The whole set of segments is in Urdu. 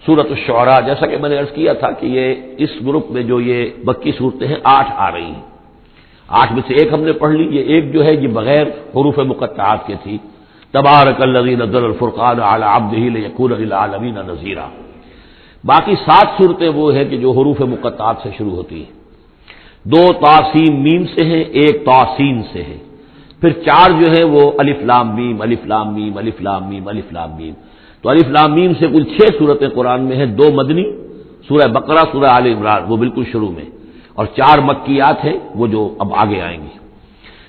سورۃ الشعراء، جیسا کہ میں نے عرض کیا تھا کہ یہ اس گروپ میں جو یہ مکی صورتیں ہیں 8 آ رہی ہیں، 8 میں سے ایک ہم نے پڑھ لی، یہ ایک جو ہے یہ بغیر حروف مقطعات کے تھی، تبارک الذی نزل الفرقان علی عبدہ لیکون للعالمین نذیرا۔ باقی 7 صورتیں وہ ہیں کہ جو حروف مقطعات سے شروع ہوتی ہیں، 2 طاسیم میم سے ہیں، 1 طاسین سے ہے، پھر 4 جو ہے وہ الف لام میم الف لام میم الف لام میم الف لام میم۔ تو الف لام میم سے کل 6 صورتیں قرآن میں ہیں، 2 مدنی، سورہ بقرہ، سورہ آل عمران وہ بالکل شروع میں، اور 4 مکیات ہیں وہ جو اب آگے آئیں گی۔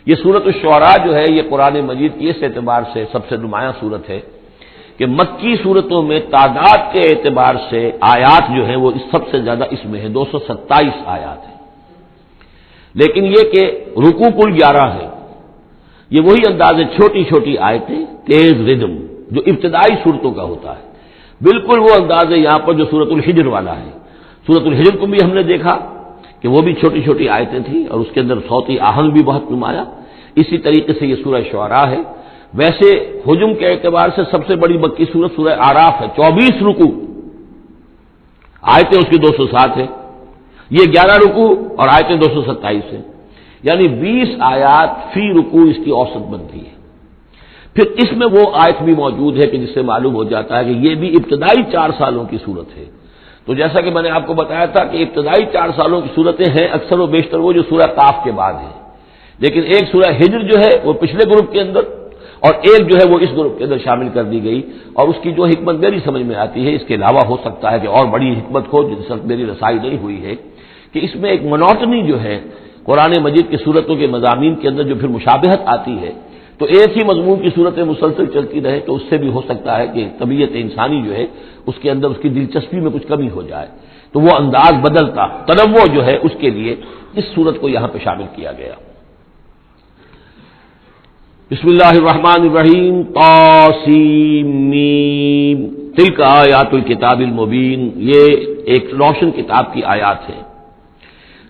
یہ سورۃ الشعراء جو ہے یہ قرآن مجید کی اس اعتبار سے سب سے نمایاں صورت ہے کہ مکی صورتوں میں تعداد کے اعتبار سے آیات جو ہیں وہ سب سے زیادہ اس میں ہیں، 227 آیات ہیں، لیکن یہ کہ رکوع کل 11 ہے۔ یہ وہی انداز ہے، چھوٹی چھوٹی آیتیں، تیز ردم جو ابتدائی صورتوں کا ہوتا ہے، بالکل وہ انداز ہے یہاں پر جو سورۃ الحجر والا ہے۔ سورۃ الحجر کو بھی ہم نے دیکھا کہ وہ بھی چھوٹی چھوٹی آیتیں تھیں اور اس کے اندر صوتی آہنگ بھی بہت نمایاں، اسی طریقے سے یہ سورہ شعراء ہے۔ ویسے حجم کے اعتبار سے سب سے بڑی مکی سورت سورہ اعراف ہے، 24 رکوع، آیتیں اس کی 207 ہے، یہ 11 رکوع اور آیتیں 227 ہیں، یعنی 20 آیات فی رکوع اس کی اوسط بنتی ہے۔ پھر اس میں وہ آیت بھی موجود ہے کہ جس سے معلوم ہو جاتا ہے کہ یہ بھی ابتدائی 4 سالوں کی صورت ہے۔ تو جیسا کہ میں نے آپ کو بتایا تھا کہ ابتدائی 4 سالوں کی صورتیں ہیں اکثر و بیشتر وہ جو سورہ قاف کے بعد ہیں، لیکن ایک سورہ ہجر جو ہے وہ پچھلے گروپ کے اندر اور ایک جو ہے وہ اس گروپ کے اندر شامل کر دی گئی، اور اس کی جو حکمت میری سمجھ میں آتی ہے، اس کے علاوہ ہو سکتا ہے کہ اور بڑی حکمت ہو جس وقت میری رسائی نہیں ہوئی ہے، کہ اس میں ایک منوٹنی جو ہے قرآن مجید کی صورتوں کے مضامین کے اندر جو پھر مشابہت آتی ہے، تو ایک ہی مضمون کی صورتیں مسلسل چلتی رہے تو اس سے بھی ہو سکتا ہے کہ طبیعت انسانی جو ہے اس کے اندر اس کی دلچسپی میں کچھ کمی ہو جائے، تو وہ انداز بدلتا تنوع جو ہے اس کے لیے اس صورت کو یہاں پہ شامل کیا گیا۔ بسم اللہ الرحمن الرحیم، طاسیم میم، تلک آیات الکتاب المبین، یہ ایک روشن کتاب کی آیات ہیں۔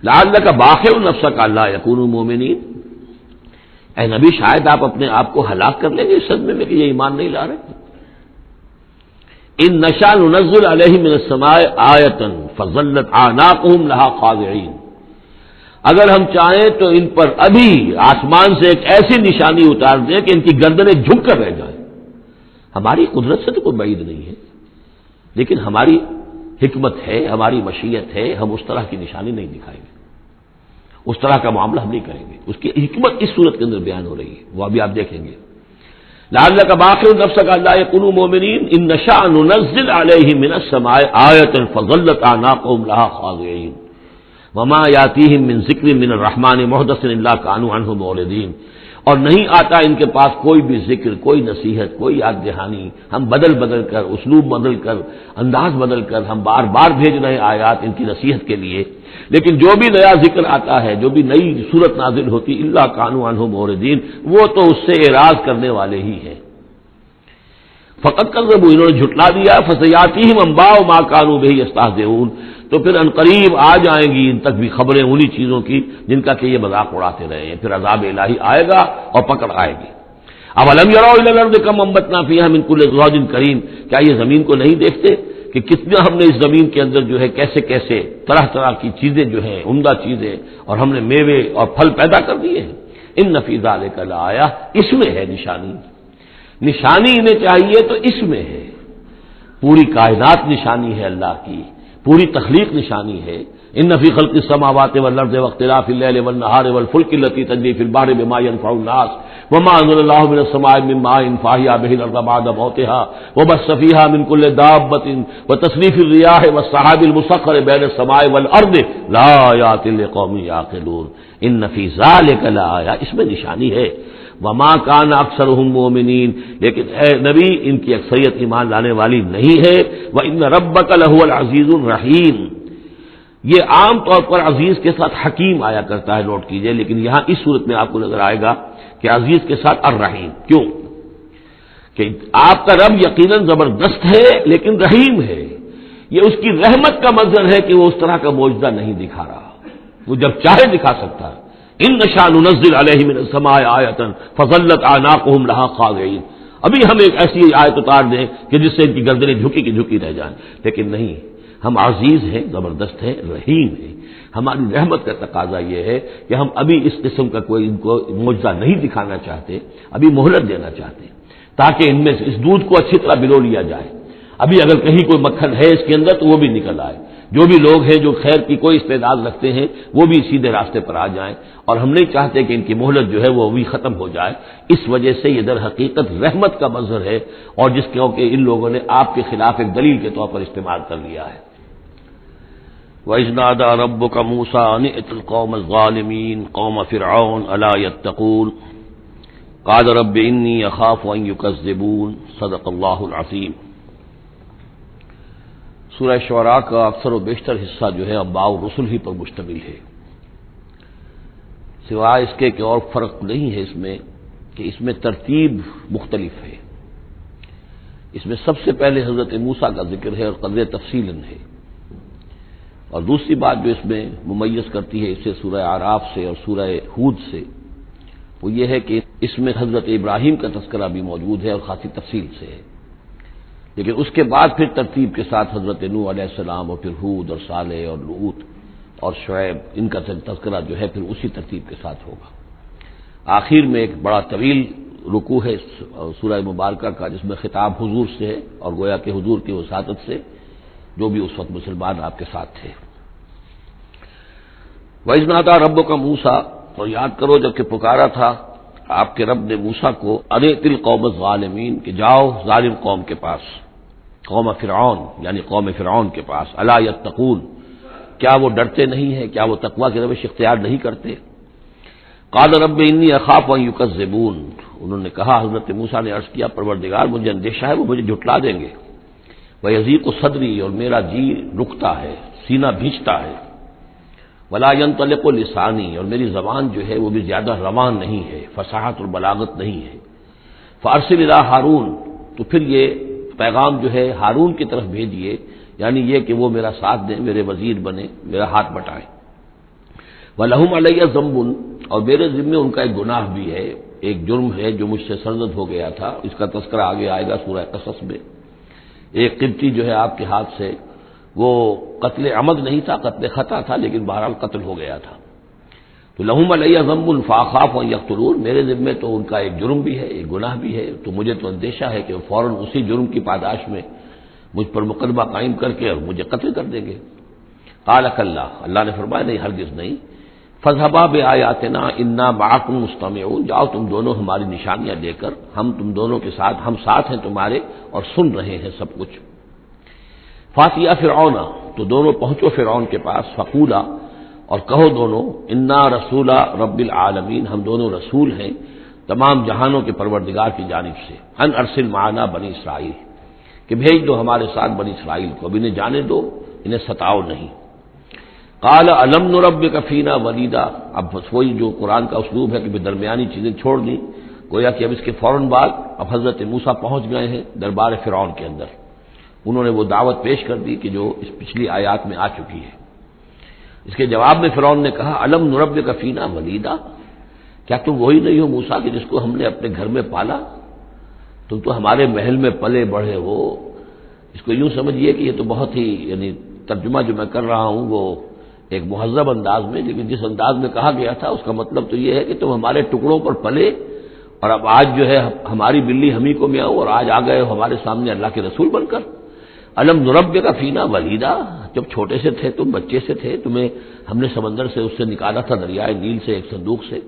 لعلک باخع نفسک الا یکونوا مؤمنین، اے نبی شاید آپ اپنے آپ کو ہلاک کر لیں گے اس صدمے میں کہ یہ ایمان نہیں لا رہے۔ ان نشاء ننزل علیہم من السماء آیۃ فظلت اعناقهم لها خاضعین، اگر ہم چاہیں تو ان پر ابھی آسمان سے ایک ایسی نشانی اتار دیں کہ ان کی گردنیں جھک کر رہ جائیں۔ ہماری قدرت سے تو کوئی بعید نہیں ہے، لیکن ہماری حکمت ہے، ہماری مشیت ہے، ہم اس طرح کی نشانی نہیں دکھائیں گے، اس طرح کا معاملہ ہم نہیں کریں گے۔ اس کی حکمت اس صورت کے اندر بیان ہو رہی ہے، وہ ابھی آپ دیکھیں گے۔ لعلک باخع نفسک الا یکونوا مؤمنین ان نشاء ننزل علیہم من السماء آیۃ فظلت اعناقهم لها خاضعین وما یاتیہم من ذکر من الرحمن محدث الا کانوا عنہ معرضین، اور نہیں آتا ان کے پاس کوئی بھی ذکر، کوئی نصیحت، کوئی یاد دہانی، ہم بدل بدل کر، اسلوب بدل کر، انداز بدل کر ہم بار بار بھیج رہے ہیں آیات ان کی نصیحت کے لیے، لیکن جو بھی نیا ذکر آتا ہے، جو بھی نئی صورت نازل ہوتی الا کانوا عنہ معرضین، وہ تو اس سے اعراض کرنے والے ہی ہیں۔ فقط کذبوا، انہوں نے جھٹلا دیا، فسیاتیہم انباء ما کانوا بہ یستہزئون، تو پھر انقریب آ جائیں گی ان تک بھی خبریں انہی چیزوں کی جن کا کہ یہ مذاق اڑاتے رہے ہیں، پھر عذاب الہی آئے گا اور پکڑ آئے گی۔ اولم یروا الی الارض کم انبتنا فیہا من کل زوج کریم، کیا یہ زمین کو نہیں دیکھتے کہ کتنا ہم نے اس زمین کے اندر جو ہے کیسے کیسے طرح طرح کی چیزیں جو ہیں، عمدہ چیزیں، اور ہم نے میوے اور پھل پیدا کر دیے ہیں۔ ان فی ذلک لآیہ، اس میں ہے نشانی، نشانی انہیں چاہیے تو اس میں ہے، پوری کائنات نشانی ہے اللہ کی، پوری تخلیق نشانی ہے۔ ان فی خلق السماوات والارض واختلاف اللیل والنہار والفلک التی تجری فی البحر بما ینفع الناس وما انزل اللہ من السماء من ماء فاحیا بہ الارض بعد موتها وبث فیہا من کل دابۃ وتصریف الریاح والسحاب المسخر بین السماء والارض لآیات لقوم یعقلون ان فی ذلک لآیہ، اس میں نشانی ہے۔ وما کان اکثرهم مؤمنین، لیکن اے نبی ان کی اکثریت ایمان لانے والی نہیں ہے۔ وان ربک لہو العزیز الرحیم، یہ عام طور پر عزیز کے ساتھ حکیم آیا کرتا ہے، نوٹ کیجئے، لیکن یہاں اس صورت میں آپ کو نظر آئے گا کہ عزیز کے ساتھ الرحیم، کیوں کہ آپ کا رب یقیناً زبردست ہے لیکن رحیم ہے۔ یہ اس کی رحمت کا منظر ہے کہ وہ اس طرح کا معجزہ نہیں دکھا رہا، وہ جب چاہے دکھا سکتا ہے۔ ان نشاء ننزل علیہم من السماء آیۃ فظلت اعناقهم لها خاضعین، ابھی ہم ایک ایسی آیت اتار دیں کہ جس سے ان کی گردنیں جھکی کی جھکی رہ جائیں، لیکن نہیں، ہم عزیز ہیں، زبردست ہیں، رحیم ہیں۔ ہماری رحمت کا تقاضا یہ ہے کہ ہم ابھی اس قسم کا کوئی ان کو معجزہ نہیں دکھانا چاہتے، ابھی مہلت دینا چاہتے ہیں تاکہ ان میں سے اس دودھ کو اچھی طرح بلو لیا جائے۔ ابھی اگر کہیں کوئی مکھن ہے اس کے اندر تو وہ بھی نکل آئے، جو بھی لوگ ہیں جو خیر کی کوئی استعداد رکھتے ہیں وہ بھی سیدھے راستے پر آ جائیں، اور ہم نہیں چاہتے کہ ان کی مہلت جو ہے وہ بھی ختم ہو جائے۔ اس وجہ سے یہ در حقیقت رحمت کا مظہر ہے، اور جس کیونکہ ان لوگوں نے آپ کے خلاف ایک دلیل کے طور پر استعمال کر لیا ہے۔ وَإِذْ نَادَىٰ رَبُّكَ مُوسَىٰ أَنِ ائْتِ الْقَوْمَ الظَّالِمِينَ قَوْمَ فِرْعَوْنَ أَلَا يَتَّقُونَ قَالَ رَبِّ إِنِّي أَخَافُ أَن يُكَذِّبُونِ صدق اللہ العظیم۔ سورہ شعراء کا اکثر و بیشتر حصہ جو ہے انباء الرسل ہی پر مشتمل ہے، سوائے اس کے کہ اور فرق نہیں ہے اس میں کہ اس میں ترتیب مختلف ہے۔ اس میں سب سے پہلے حضرت موسیٰ کا ذکر ہے اور قدر تفصیل ہے، اور دوسری بات جو اس میں ممیز کرتی ہے اسے سورہ اعراف سے اور سورہ ہود سے، وہ یہ ہے کہ اس میں حضرت ابراہیم کا تذکرہ بھی موجود ہے اور خاصی تفصیل سے ہے، لیکن اس کے بعد پھر ترتیب کے ساتھ حضرت نوح علیہ السلام اور پھر ہود اور صالح اور لوط اور شعیب، ان کا تذکرہ جو ہے پھر اسی ترتیب کے ساتھ ہوگا۔ آخر میں ایک بڑا طویل رکوع ہے سورہ مبارکہ کا، جس میں خطاب حضور سے ہے اور گویا کہ حضور کی وساطت سے جو بھی اس وقت مسلمان آپ کے ساتھ تھے۔ وَإِذْ نَادَىٰ رَبُّكَ مُوسَىٰ، اور یاد کرو جب کہ پکارا تھا آپ کے رب نے موسیٰ کو، أَنِ ائْتِ الْقَوْمَ الظَّالِمِينَ، کہ جاؤ ظالم قوم کے پاس، قوم فرعون یعنی قوم فرعون کے پاس، أَلَا يَتَّقُونَ، کیا وہ ڈرتے نہیں ہیں، کیا وہ تقویٰ کی روش اختیار نہیں کرتے؟ قال رب انی اخاف ان یکذبون، انہوں نے کہا، حضرت موسیٰ نے عرض کیا، پروردگار مجھے اندیشہ ہے وہ مجھے جھٹلا دیں گے، ویضیق صدری، اور میرا جی رکتا ہے، سینہ بھیجتا ہے، ولا ينطلق لسانی، اور میری زبان جو ہے وہ بھی زیادہ روان نہیں ہے، فصاحت اور بلاغت نہیں ہے، فارسل الی ہارون، تو پھر یہ پیغام جو ہے ہارون کی طرف بھیجیے، یعنی یہ کہ وہ میرا ساتھ دیں، میرے وزیر بنے، میرا ہاتھ بٹائیں۔ وَلَهُمْ عَلَيَّ ذَنبٌ، اور میرے ذمے ان کا ایک گناہ بھی ہے، ایک جرم ہے جو مجھ سے سرزد ہو گیا تھا، اس کا تذکرہ آگے آئے گا سورہ قصص میں۔ ایک قبطی جو ہے آپ کے ہاتھ سے، وہ قتل عمد نہیں تھا، قتل خطا تھا، لیکن بہرحال قتل ہو گیا تھا۔ تو لَهُمْ عَلَيَّ ذَنبٌ فَأَخَافُ أَن يَقْتُلُونِ، میرے ذمے تو ان کا ایک جرم بھی ہے، ایک گناہ بھی ہے، تو مجھے تو اندیشہ ہے کہ وہ فوراً اسی جرم کی پاداش میں مجھ پر مقدمہ قائم کر کے اور مجھے قتل کر دیں گے۔ قال کلا، اللہ نے فرمایا نہیں، ہرگز نہیں، فاذهبا بآیاتنا انا معکم مستمعون، جاؤ تم دونوں ہماری نشانیاں دے کر، ہم تم دونوں کے ساتھ، ہم ساتھ ہیں تمہارے اور سن رہے ہیں سب کچھ۔ فاتیا فرعون، تو دونوں پہنچو فرعون کے پاس، فقولا، اور کہو دونوں، انا رسول رب العالمین، ہم دونوں رسول ہیں تمام جہانوں کے پروردگار کی جانب سے، ان ارسل معنا بنی اسرائیل، کہ بھیج دو ہمارے ساتھ بنی اسرائیل کو، اب انہیں جانے دو، انہیں ستاؤ نہیں۔ قال الم نربک فینا ولیدا، اب وہی جو قرآن کا اسلوب ہے کہ درمیانی چیزیں چھوڑ دیں، گویا کہ اب اس کے فوراً بعد اب حضرت موسیٰ پہنچ گئے ہیں دربار فرعون کے اندر، انہوں نے وہ دعوت پیش کر دی کہ جو اس پچھلی آیات میں آ چکی ہے۔ اس کے جواب میں فرعون نے کہا، الم نربک فینا ولیدا، کیا تم وہی نہیں ہو موسیٰ کہ جس کو ہم نے اپنے گھر میں پالا؟ تم تو ہمارے محل میں پلے بڑھے ہو۔ اس کو یوں سمجھیے کہ یہ تو بہت ہی، یعنی ترجمہ جو میں کر رہا ہوں وہ ایک مہذب انداز میں، لیکن جس انداز میں کہا گیا تھا اس کا مطلب تو یہ ہے کہ تم ہمارے ٹکڑوں پر پلے، اور اب آج جو ہے ہماری بلی ہم ہی کو میں آؤ، اور آج آ گئے ہو ہمارے سامنے اللہ کے رسول بن کر۔ الم نربک فینا ولیدا، جب چھوٹے سے تھے تم، بچے سے تھے، تمہیں ہم نے سمندر سے اس سے نکالا تھا، دریائے نیل سے، ایک صندوق سے،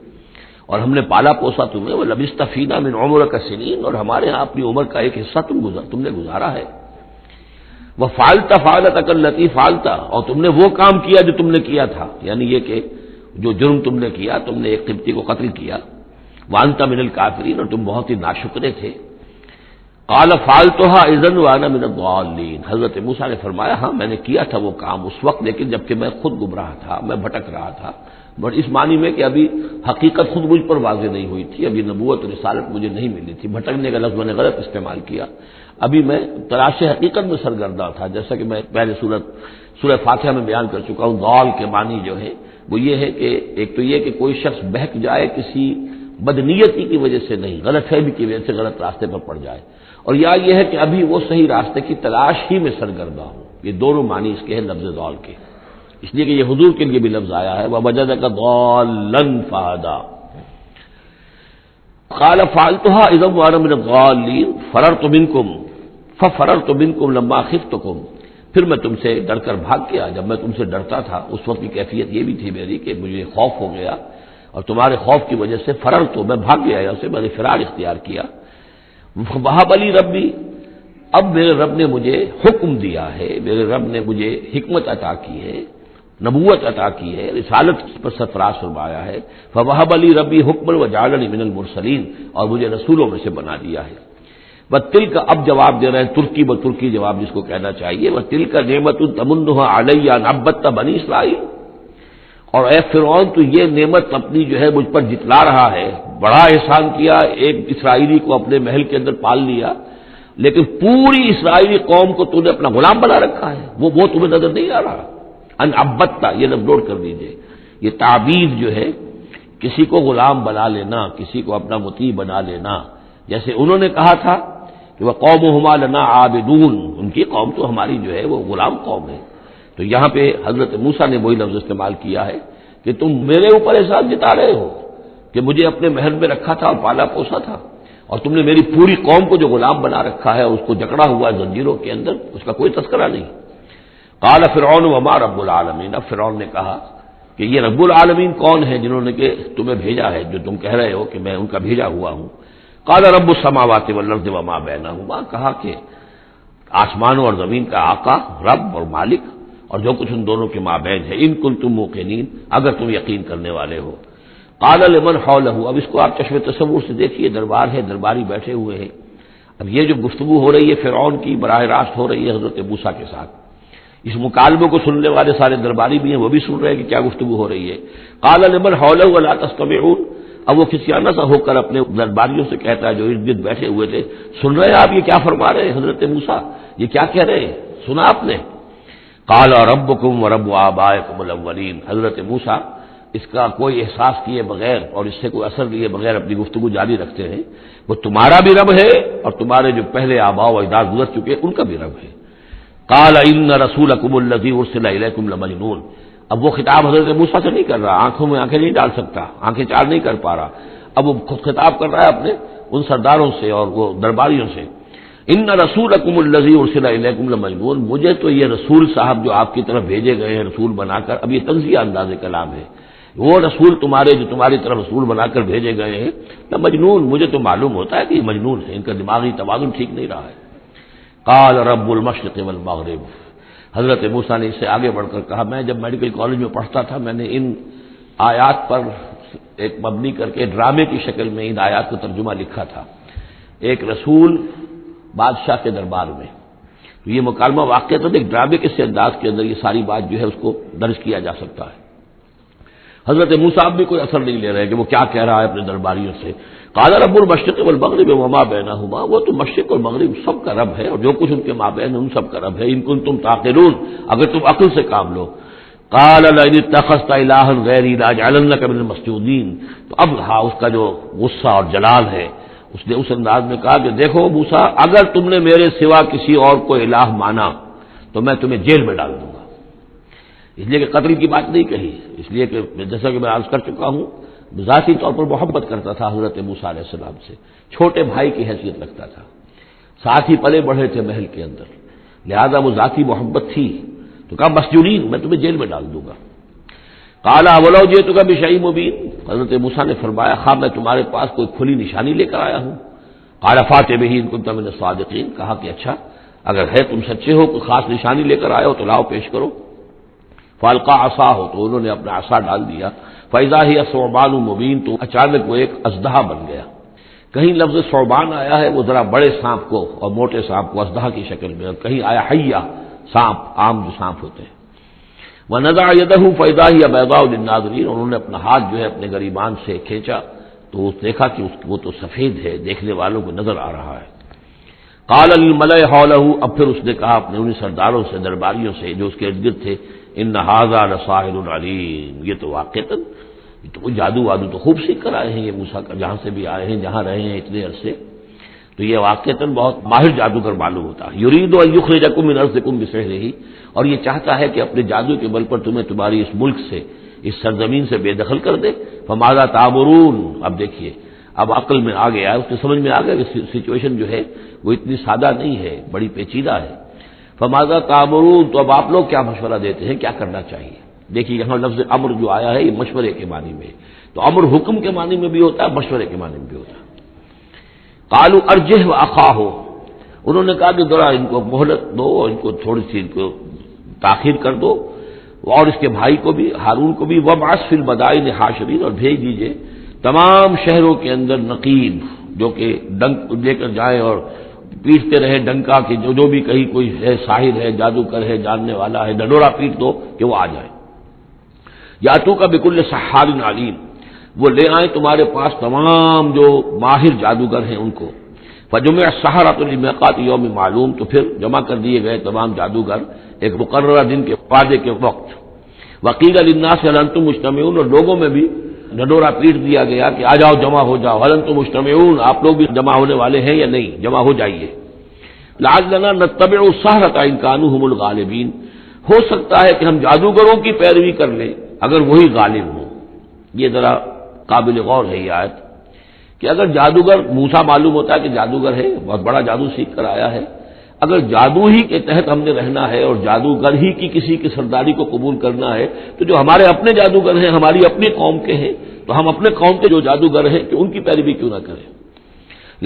اور ہم نے پالا پوسا تمہیں، وَلَبِثْتَ فِينَا مِنْ عُمُرِكَ سِنِينَ، اور ہمارے ہاں اپنی عمر کا ایک حصہ تم نے گزارا ہے۔ وَفَعَلْتَ فَعَلَتَكَ الَّتِي فَعَلْتَ، اور تم نے وہ کام کیا جو تم نے کیا تھا، یعنی یہ کہ جو جرم تم نے کیا، تم نے ایک قبطی کو قتل کیا، وَأَنْتَ مِنَ الْكَافِرِينَ، اور تم بہت ہی ناشکرے تھے۔ قَالَ فَعَلْتُهَا إِذًا وَأَنَا مِنَ الضَّالِّينَ، حضرت موسیٰ نے فرمایا ہاں میں نے کیا تھا وہ کام اس وقت، لیکن جبکہ میں خود گمراہ تھا، میں بھٹک رہا تھا، بٹ اس معنی میں کہ ابھی حقیقت خود مجھ پر واضح نہیں ہوئی تھی، ابھی نبوت اور رسالت مجھے نہیں ملی تھی، بھٹکنے کا لفظ میں نے غلط استعمال کیا، ابھی میں تلاش حقیقت میں سرگرداں تھا، جیسا کہ میں پہلے سورہ فاتحہ میں بیان کر چکا ہوں۔ ضال کے معنی جو ہے وہ یہ ہے کہ ایک تو یہ کہ کوئی شخص بہک جائے کسی بدنیتی کی وجہ سے نہیں، غلط فہمی کی وجہ سے غلط راستے پر پڑ جائے، اور یا یہ ہے کہ ابھی وہ صحیح راستے کی تلاش ہی میں سرگرداں ہوں۔ یہ دونوں معنی اس کے ہیں لفظ ضال کے، اس لیے کہ یہ حضور کے لیے بھی لفظ آیا ہے وَوَجَدَكَ ضَالًّا فَهَدَىٰ۔ قَالَ فَعَلْتُهَا إِذًا وَأَنَا مِنَ الضَّالِّينَ فَفَرَرْتُ مِنكُمْ لَمَّا خِفْتُكُمْ، پھر میں تم سے ڈر کر بھاگ گیا، جب میں تم سے ڈرتا تھا اس وقت کی کیفیت یہ بھی تھی میری کہ مجھے خوف ہو گیا، اور تمہارے خوف کی وجہ سے فررت، میں بھاگ گیا یہاں سے، میں نے فرار اختیار کیا۔ وَهَبَ لِي رَبِّي، اب میرے رب نے مجھے حکم دیا ہے، میرے رب نے مجھے حکمت عطا کی ہے، نبوت عطا کی ہے، رسالت پر سرفراز فرمایا ہے۔ فَوَهَبَ لِي رَبِّي حُکْمًا وَجَعَلَنِي مِنَ الْمُرْسَلِينَ، اور مجھے رسولوں میں سے بنا دیا ہے۔ وَتِلْكَ، اب جواب دے رہے ہیں ترکی جواب جس کو کہنا چاہیے، وَتِلْكَ نِعْمَةٌ تَمُنُّهَا عَلَيَّ أَنْ عَبَّدتَّ بَنِي إِسرائيل، اور اے فرعون تو یہ نعمت اپنی جو ہے مجھ پر جتلا رہا ہے، بڑا احسان کیا، ایک اسرائیلی کو اپنے محل کے اندر پال لیا، لیکن پوری اسرائیلی قوم کو تو نے اپنا غلام بنا رکھا ہے، وہ تمہیں نظر نہیں آ رہا۔ ان عبدتا، یہ لفظ نوٹ کر دیجئے، یہ تعبید جو ہے کسی کو غلام بنا لینا، کسی کو اپنا مطیع بنا لینا، جیسے انہوں نے کہا تھا کہ وہ قومہما لنا عابدون، ان کی قوم تو ہماری جو ہے وہ غلام قوم ہے، تو یہاں پہ حضرت موسیٰ نے وہی لفظ استعمال کیا ہے کہ تم میرے اوپر احسان جتا رہے ہو کہ مجھے اپنے محل میں رکھا تھا اور پالا پوسا تھا، اور تم نے میری پوری قوم کو جو غلام بنا رکھا ہے، اس کو جکڑا ہوا ہے زنجیروں کے اندر، اس کا کوئی تذکرہ نہیں۔ قال فرعون وما رب العالمین، اب فرعون نے کہا کہ یہ رب العالمین کون ہے جنہوں نے کہ تمہیں بھیجا ہے، جو تم کہہ رہے ہو کہ میں ان کا بھیجا ہوا ہوں۔ قال رب السماوات والارض وما بینہما، کہا کہ آسمانوں اور زمین کا آقا، رب اور مالک، اور جو کچھ ان دونوں کے مابین ہے، ان کنتم موقنین، اگر تم یقین کرنے والے ہو۔ قال لمن حولہ، اب اس کو آپ چشم تصور سے دیکھیے، دربار ہے، درباری بیٹھے ہوئے ہیں، اب یہ جو گفتگو ہو رہی ہے فرعون کی براہ راست ہو رہی ہے حضرت موسیٰ کے ساتھ، اس مکالمے کو سننے والے سارے درباری بھی ہیں، وہ بھی سن رہے ہیں کہ کیا گفتگو ہو رہی ہے۔ قال لمن حولہ الا تستمعون، اب وہ کسیانہ سا ہو کر اپنے درباریوں سے کہتا ہے جو ارد گرد بیٹھے ہوئے تھے، سن رہے ہیں آپ یہ کیا فرما رہے ہیں حضرت موسیٰ، یہ کیا کہہ رہے ہیں، سنا آپ نے؟ قال ربکم ورب آبائکم الاولین، حضرت موسیٰ اس کا کوئی احساس کیے بغیر اور اس سے کوئی اثر لیے بغیر اپنی گفتگو جاری رکھتے ہیں، وہ تمہارا بھی رب ہے اور تمہارے جو پہلے آباء و اجداد گزر چکے ان کا بھی رب ہے۔ قال ان رسولکم الذی ارسل الیکم لمجنون، اب وہ خطاب حضرت موسیٰ سے نہیں کر رہا، آنکھوں میں آنکھیں نہیں ڈال سکتا، آنکھیں چار نہیں کر پا رہا، اب وہ خود خطاب کر رہا ہے اپنے ان سرداروں سے اور وہ درباریوں سے۔ ان رسولکم الذی ارسل الیکم لمجنون، مجھے تو یہ رسول صاحب جو آپ کی طرف بھیجے گئے ہیں رسول بنا کر، اب یہ تنزیہ انداز کلام ہے، وہ رسول تمہارے جو تمہاری طرف رسول بنا کر بھیجے گئے ہیں نہ مجنون، مجھے تو معلوم ہوتا ہے کہ یہ مجنون ہے، ان کا دماغی توازن ٹھیک نہیں رہا ہے۔ قال رب المشرق والمغرب، حضرت موسیٰ نے اس سے آگے بڑھ کر کہا میں جب میڈیکل کالج میں پڑھتا تھا میں نے ان آیات پر ایک مبنی کر کے ڈرامے کی شکل میں ان آیات کو ترجمہ لکھا تھا، ایک رسول بادشاہ کے دربار میں، تو یہ مکالمہ واقعتاً ایک ڈرامے کے سے انداز کے اندر یہ ساری بات جو ہے اس کو درج کیا جا سکتا ہے۔ حضرت موسیٰ بھی کوئی اثر نہیں لے رہے کہ وہ کیا کہہ رہا ہے اپنے درباریوں سے۔ قال رب المشرق والمغرب وما بینہما، وہ تو مشرق اور مغرب سب کا رب ہے اور جو کچھ ان کے مابین ان سب کا رب ہے، ان کنتم تعقلون، اگر تم عقل سے کام لو۔ قال لئن اتخذت الہا غیری لاجعلنک من المسجونین، تو اب ہاں اس کا جو غصہ اور جلال ہے، اس نے اس انداز میں کہا کہ دیکھو موسیٰ اگر تم نے میرے سوا کسی اور کو الہ مانا تو میں تمہیں جیل میں ڈال دوں گا، اس لیے کہ قتل کی بات نہیں کہی، اس لیے کہ جیسا کہ میں عرض کر چکا ہوں ذاتی طور پر محبت کرتا تھا حضرت موسیٰ علیہ السلام سے، چھوٹے بھائی کی حیثیت رکھتا تھا، ساتھ ہی پلے بڑھے تھے محل کے اندر، لہذا وہ ذاتی محبت تھی، تو کہا مسجونین، میں تمہیں جیل میں ڈال دوں گا۔ قال ولو جئتک بشیء مبین، حضرت موسیٰ نے فرمایا خواہ میں تمہارے پاس کوئی کھلی نشانی لے کر آیا ہوں۔ قال فات بہ ان کنت من الصادقین، کہا کہ اچھا اگر ہے تم سچے ہو کوئی خاص نشانی لے کر آئے ہو تو لاؤ پیش کرو۔ فالقى عصاہ، تو انہوں نے اپنا عصا ڈال دیا، فاذا هي ثعبان مبین، تو اچانک وہ ایک اژدہا بن گیا۔ کہیں لفظ ثعبان آیا ہے وہ ذرا بڑے سانپ کو اور موٹے سانپ کو اژدہا کی شکل میں، اور کہیں آیا حیہ، سانپ، عام جو سانپ ہوتے ہیں۔ ونزع يده فاذا هي بيضاء للناظرين، انہوں نے اپنا ہاتھ جو ہے اپنے گریبان سے کھینچا تو دیکھا کہ وہ تو سفید ہے، دیکھنے والوں کو نظر آ رہا ہے۔ قال للملأ حوله، اب پھر اس نے کہا اپنے ان سرداروں سے، درباریوں سے جو اس کے ارد گرد تھے، ان ھذا لساحر علیم، یہ تو واقعتاً یہ تو کوئی جادو وادو تو خوب سیکھ کر آئے ہیں یہ موسیٰ کا، جہاں سے بھی آئے ہیں، جہاں رہے ہیں اتنے عرصے، تو یہ واقعتاً بہت ماہر جادوگر معلوم ہوتا ہے۔ یرید ان یخرجکم من ارضکم بسحرہ، اور یہ چاہتا ہے کہ اپنے جادو کے بل پر تمہیں تمہاری اس ملک سے، اس سرزمین سے بے دخل کر دے۔ فماذا تأمرون، اب دیکھیے اب عقل میں آ گیا، اس کی سمجھ میں آ گیا کہ سچویشن جو ہے وہ اتنی سادہ نہیں ہے، بڑی پیچیدہ ہے۔ فماذا تأمرون، تو اب آپ لوگ کیا مشورہ دیتے ہیں، کیا کرنا چاہیے؟ دیکھیے یہاں لفظ امر جو آیا ہے یہ مشورے کے معنی میں، تو امر حکم کے معنی میں بھی ہوتا ہے، مشورے کے معنی میں بھی ہوتا ہے۔ قالوا ارجہ واخاہ، انہوں نے کہا کہ ذرا ان کو مہلت دو، ان کو تھوڑی سی ان کو تاخیر کر دو، اور اس کے بھائی کو بھی، ہارون کو بھی، وابعث فی المدائن حاشرین، اور بھیج دیجئے تمام شہروں کے اندر نقیب، جو کہ ڈنک لے کر جائیں اور پیٹتے رہے ڈنکا کہ جو بھی کہیں کوئی ہے، ساحر ہے، جادوگر ہے، جاننے والا ہے، ڈنڈورا پیٹ دو کہ وہ آ جائے۔ یاتو کا بکل سحار علیم، وہ لے آئیں تمہارے پاس تمام جو ماہر جادوگر ہیں ان کو۔ فجمع السحرۃ لمیقات یوم معلوم، تو پھر جمع کر دیے گئے تمام جادوگر ایک مقررہ دن کے وعدے کے وقت۔ وقیل للناس هل انتم مجتمعون، اور لوگوں میں بھی ڈنڈورا پیٹ دیا گیا کہ آ جاؤ، جمع ہو جاؤ، هل انتم مجتمعون، آپ لوگ بھی جمع ہونے والے ہیں یا نہیں، جمع ہو جائیے۔ لعلنا نتبع السحرۃ ان كانوا هم الغالبین، ہو سکتا ہے کہ ہم جادوگروں کی پیروی کر لیں اگر وہی غالب ہوں۔ یہ ذرا قابل غور ہے یہ آیت کہ اگر جادوگر، موسیٰ معلوم ہوتا ہے کہ جادوگر ہے، بہت بڑا جادو سیکھ کر آیا ہے، اگر جادو ہی کے تحت ہم نے رہنا ہے اور جادوگر ہی کی کسی کی سرداری کو قبول کرنا ہے، تو جو ہمارے اپنے جادوگر ہیں، ہماری اپنی قوم کے ہیں، تو ہم اپنے قوم کے جو جادوگر ہیں کہ ان کی پیروی کیوں نہ کریں۔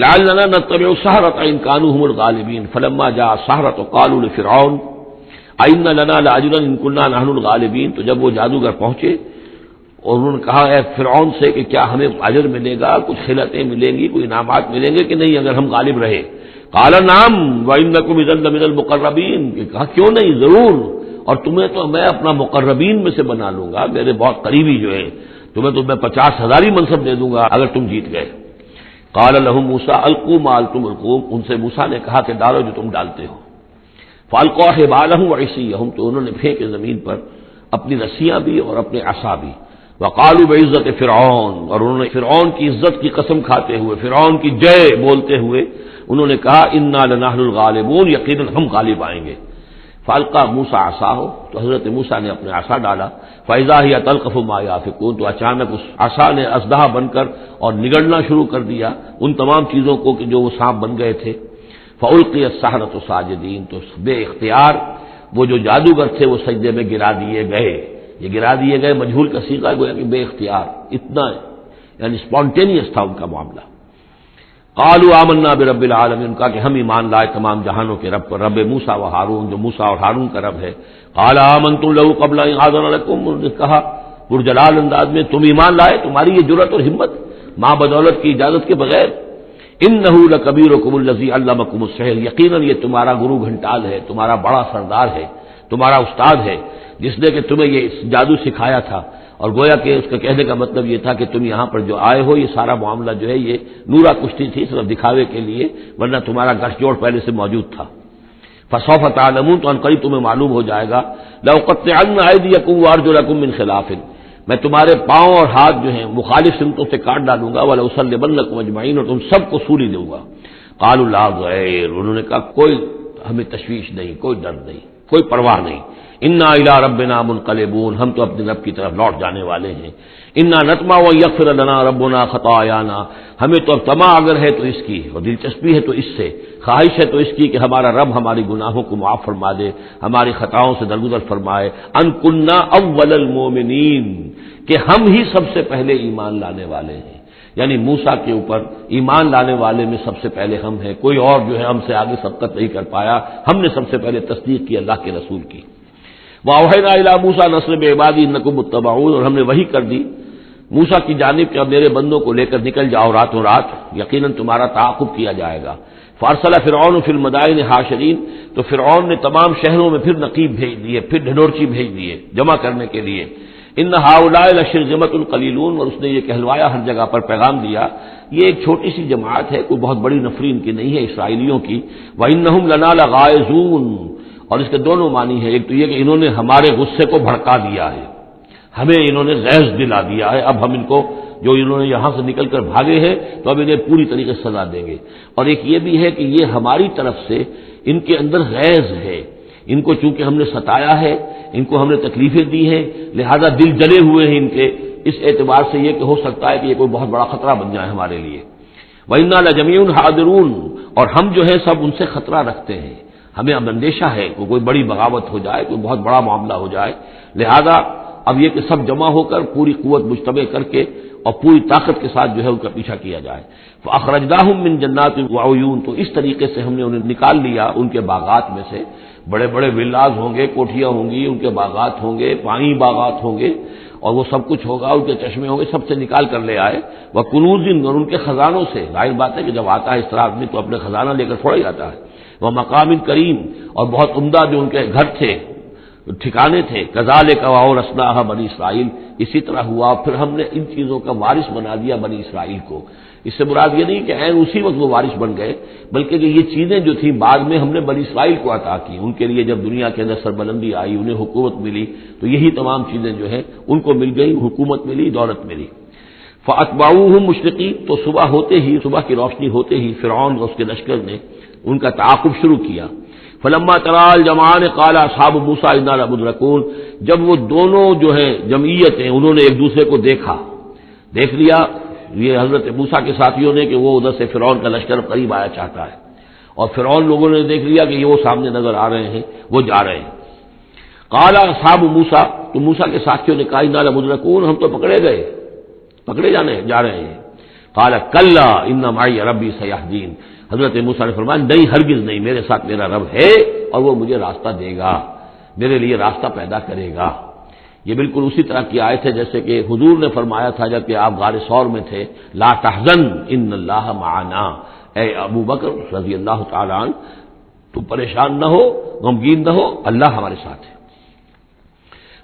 لعلنا نتبع السحرۃ ان كانوا هم الغالبین فلما جاء السحرۃ قالوا لفرعون ائن لنا لاجرا ان كنا نحن الغالبین، تو جب وہ جادوگر پہنچے اور انہوں نے کہا اے فرعون سے کہ کیا ہمیں اجر ملے گا، کچھ خلعتیں ملیں گی، کوئی انعامات ملیں گے کہ نہیں اگر ہم غالب رہے؟ قال نعم وانکم اذا لمن المقربین، کہ کہا کیوں نہیں، ضرور، اور تمہیں تو میں اپنا مقربین میں سے بنا لوں گا، میرے بہت قریبی جو ہیں، تمہیں تو میں 50,000 ہی منصب دے دوں گا اگر تم جیت گئے۔ قال لهم موسیٰ القوا ما انتم ملقون، ان سے موسیٰ نے کہا کہ ڈالو جو تم ڈالتے ہو۔ فالقوا حبالهم وعصیهم، تو انہوں نے پھینکے زمین پر اپنی رسیاں بھی اور اپنے عصا بھی۔ وقالوا بعزت فرعون، اور انہوں نے فرعون کی عزت کی قسم کھاتے ہوئے، فرعون کی جے بولتے ہوئے انہوں نے کہا انا لنحن الغالبون، یقیناً ہم غالب آئیں گے۔ فالقى موسیٰ عصاہ، تو حضرت موسیٰ نے اپنے عصا ڈالا، فاذا هي تلقف ما يافكون، تو اچانک اس عصا نے اژدہا بن کر اور نگڑنا شروع کر دیا ان تمام چیزوں کو کہ جو وہ سانپ بن گئے تھے۔ فالقي السحرة ساجدين، تو بے اختیار وہ جو جادوگر تھے وہ سجدے میں گرا دیے گئے۔ یہ گرا دیے گئے مجہول کا صیغہ گویا کہ بے اختیار، اتنا یعنی اسپونٹینیس تھا ان کا معاملہ۔ قالوا آمنا برب العالمین، کہا کہ ہم ایمان لائے تمام جہانوں کے رب پر، رب موسیٰ و ہارون، جو موسیٰ اور ہارون کا رب ہے۔ قال آمنتم له قبل ان آذن لكم، انہوں نے کہا پرجلال انداز میں تم ایمان لائے، تمہاری یہ جرأت اور ہمت ماں بدولت کی اجازت کے بغیر۔ انه لکبیرکم الذی علمکم السحر، یقیناً یہ تمہارا گرو گھنٹال ہے، تمہارا بڑا سردار ہے، تمہارا استاد ہے، جس نے کہ تمہیں یہ جادو سکھایا تھا۔ اور گویا کہ اس کا کہنے کا مطلب یہ تھا کہ تم یہاں پر جو آئے ہو یہ سارا معاملہ جو ہے یہ نورا کشتی تھی، صرف دکھاوے کے لیے، ورنہ تمہارا گٹھ جوڑ پہلے سے موجود تھا۔ فسوف تعلمون، تو ان قریب تمہیں معلوم ہو جائے گا۔ لأقطعن أيديكم وأرجلكم من خلاف، میں تمہارے پاؤں اور ہاتھ جو ہیں مخالف سمتوں سے کاٹ ڈالوں گا، وَلَأُصَلِّبَنَّكُمْ أَجْمَعِينَ، اور تم سب کو سولی دوں گا۔ قالوا لا ضير، انہوں نے کہا کوئی ہمیں تشویش نہیں، کوئی ڈر نہیں، کوئی پرواہ نہیں۔ انا الی ربنا منقلبون، ہم تو اپنے رب کی طرف لوٹ جانے والے ہیں۔ انا نطمع ان یغفر لنا ربنا خطایانا، ہمیں تو اب طمع اگر ہے تو اس کی، اور دلچسپی ہے تو اس سے، خواہش ہے تو اس کی کہ ہمارا رب ہماری گناہوں کو معاف فرما دے، ہماری خطاؤں سے درگزر فرمائے۔ ان کنا اول المؤمنین، کہ ہم ہی سب سے پہلے ایمان لانے والے ہیں، یعنی موسیٰ کے اوپر ایمان لانے والے میں سب سے پہلے ہم ہیں، کوئی اور جو ہے ہم سے آگے سبقت نہیں کر پایا، ہم نے سب سے پہلے تصدیق کی اللہ کے رسول کی۔ وَأَوْحَيْنَا إِلَىٰ مُوسَىٰ نَصْرِ بِعِبَادِي إِنَّكُمْ مُتَّبَعُونَ، اور ہم نے وحی کر دی موسیٰ کی جانب کہ اب میرے بندوں کو لے کر نکل جاؤ راتوں رات، یقیناً تمہارا تعاقب کیا جائے گا۔ فَأَرْسَلَ فِرْعَوْنُ فِي الْمَدَائِنِ حَاشِرِينَ، تو فرعون نے تمام شہروں میں پھر نقیب بھیج دیے، پھر ڈھنڈورچی بھیج دیے جمع کرنے کے لیے۔ إِنَّ هَٰؤُلَاءِ لَشِرْذِمَةٌ قَلِيلُونَ، اور اس نے یہ کہلوایا، ہر جگہ پر پیغام دیا، یہ ایک چھوٹی سی جماعت ہے، کوئی بہت بڑی نفری ان کی نہیں ہے اسرائیلیوں کی۔ وَإِنَّهُمْ لَنَا لَغَائِظُونَ، اور اس کے دونوں معنی ہے، ایک تو یہ کہ انہوں نے ہمارے غصے کو بھڑکا دیا ہے، ہمیں انہوں نے غیظ دلا دیا ہے، اب ہم ان کو جو انہوں نے یہاں سے نکل کر بھاگے ہیں تو اب انہیں پوری طریقے سے سزا دیں گے۔ اور ایک یہ بھی ہے کہ یہ ہماری طرف سے ان کے اندر غیظ ہے، ان کو چونکہ ہم نے ستایا ہے، ان کو ہم نے تکلیفیں دی ہیں، لہذا دل جلے ہوئے ہیں ان کے، اس اعتبار سے یہ کہ ہو سکتا ہے کہ یہ کوئی بہت بڑا خطرہ بن جائے ہمارے لیے۔ وَإِنَّا لَجَمِيعٌ حَاذِرُونَ، اور ہم جو ہے سب ان سے خطرہ رکھتے ہیں، ہمیں اب اندیشہ ہے کہ کوئی بڑی بغاوت ہو جائے، کوئی بہت بڑا معاملہ ہو جائے، لہذا اب یہ کہ سب جمع ہو کر پوری قوت مجتمع کر کے اور پوری طاقت کے ساتھ جو ہے ان کا پیچھا کیا جائے۔ فَأَخْرَجْنَاهُم مِّن جَنَّاتٍ وَعُيُونٍ، تو اس طریقے سے ہم نے انہیں نکال لیا ان کے باغات میں سے، بڑے بڑے ولاز ہوں گے، کوٹھیاں ہوں گی، ان کے باغات ہوں گے، پانی باغات ہوں گے، اور وہ سب کچھ ہوگا، ان کے چشمے ہوں گے، سب سے نکال کر لے آئے۔ وَكُنُوزٍ، اور ان کے خزانوں سے، ظاہر بات ہے کہ جب آتا ہے اس طرح آدمی تو اپنے خزانہ لے کر تھوڑا ہی آتا ہے۔ وَمَقَامٍ کریم، اور بہت عمدہ جو ان کے گھر تھے، ٹھکانے تھے۔ کذالک وَأَوْرَثْنَاهَا بنی اسرائیل، اسی طرح ہوا پھر ہم نے ان چیزوں کا وارث بنا دیا بنی اسرائیل کو۔ اس سے مراد یہ نہیں کہ عین اسی وقت وہ وارث بن گئے، بلکہ کہ یہ چیزیں جو تھیں بعد میں ہم نے بنی اسرائیل کو عطا کی، ان کے لیے جب دنیا کے اندر سربلندی آئی، انہیں حکومت ملی، تو یہی تمام چیزیں جو ہیں ان کو مل گئی، حکومت ملی، دولت ملی۔ فَأَتْبَعُوهُم مُشْرِقِينَ، تو صبح ہوتے ہی، صبح کی روشنی ہوتے ہی فرعون اور اس کے لشکر نے ان کا تعاقب شروع کیا۔ فلما ترى الجمعان قال اصحاب موسى انا لمدركون، جب وہ دونوں جو ہیں جمعیتیں انہوں نے ایک دوسرے کو دیکھ لیا، یہ حضرت موسیٰ کے ساتھیوں نے کہ وہ ادھر سے فرعون کا لشکر قریب آیا چاہتا ہے، اور فرعون لوگوں نے دیکھ لیا کہ یہ وہ سامنے نظر آ رہے ہیں، وہ جا رہے ہیں۔ قال اصحاب موسیٰ، تو موسیٰ کے ساتھیوں نے کہا انا لمدركون، ہم تو پکڑے جا رہے ہیں۔ قال كلا ان معي ربي سيهدين، حضرت موسیٰ نے فرمایا نہیں، ہرگز نہیں، میرے ساتھ میرا رب ہے اور وہ مجھے راستہ دے گا، میرے لیے راستہ پیدا کرے گا۔ یہ بالکل اسی طرح کی آیت ہے جیسے کہ حضور نے فرمایا تھا جب کہ آپ غار ثور میں تھے، لا تحزن ان اللہ معنا، اے ابو بکر رضی اللہ تعالی عنہ تم پریشان نہ ہو، غمگین نہ ہو، اللہ ہمارے ساتھ ہے۔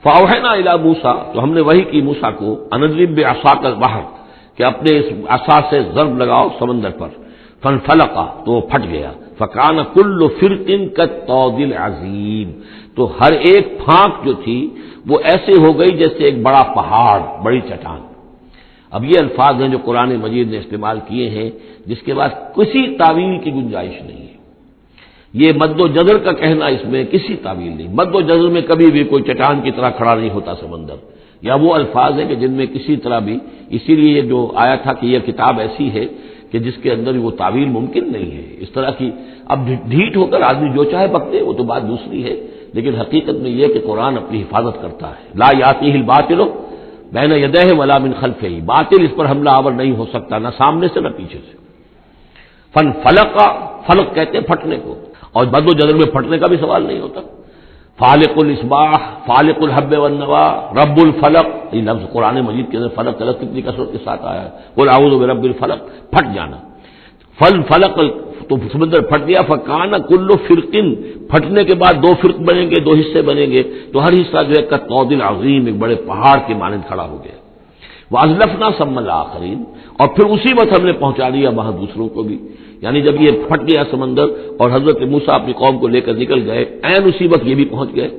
فاوحینا الی موسیٰ، تو ہم نے وحی کی موسیٰ کو، ان اضرب بعصاک البحر، کہ اپنے اس عصا سے ضرب لگاؤ سمندر پر، فانفلق، تو وہ پھٹ گیا، فکان کل فرق کالطود العظیم، تو ہر ایک پھانک جو تھی وہ ایسے ہو گئی جیسے ایک بڑا پہاڑ، بڑی چٹان۔ اب یہ الفاظ ہیں جو قرآن مجید نے استعمال کیے ہیں جس کے بعد کسی تعویل کی گنجائش نہیں ہے۔ یہ مد و جزر کا کہنا، اس میں کسی تعویل نہیں، مد و جزر میں کبھی بھی کوئی چٹان کی طرح کھڑا نہیں ہوتا سمندر، یا وہ الفاظ ہیں کہ جن میں کسی طرح بھی، اسی لیے یہ جو آیا تھا کہ یہ کتاب ایسی ہے کہ جس کے اندر وہ تعویل ممکن نہیں ہے اس طرح کی۔ اب ڈھیٹ ہو کر آدمی جو چاہے بکتے وہ تو بات دوسری ہے، لیکن حقیقت میں یہ کہ قرآن اپنی حفاظت کرتا ہے۔ لا یاتیہ الباطل بین یدیہ ولا من خلفہ، باطل اس پر حملہ آور نہیں ہو سکتا، نہ سامنے سے نہ پیچھے سے۔ فلق، فلق کہتے ہیں پھٹنے کو، اور بد و جزر میں پھٹنے کا بھی سوال نہیں ہوتا۔ فالق الاصباح، فالق الحب والنوا، رب الفلق، یہ لفظ قرآن مجید کے اندر فلق کا لفظ کتنی کثرت کے ساتھ آیا ہے، قل اعوذ برب الفلق، پھٹ جانا۔ فلق، تو سمندر پھٹ گیا، فکان کل فرقن، پھٹنے کے بعد دو فرق بنیں گے، دو حصے بنیں گے، تو ہر حصہ جو ہے کالطود العظیم، ایک بڑے پہاڑ کے مانند کھڑا ہو گیا۔ وازلفنا ثم الاخرین، اور پھر اسی وقت ہم نے پہنچا دیا وہاں دوسروں کو بھی، یعنی جب یہ پھٹ گیا سمندر اور حضرت موسیٰ اپنی قوم کو لے کر نکل گئے، عین اسی وقت یہ بھی پہنچ گئے،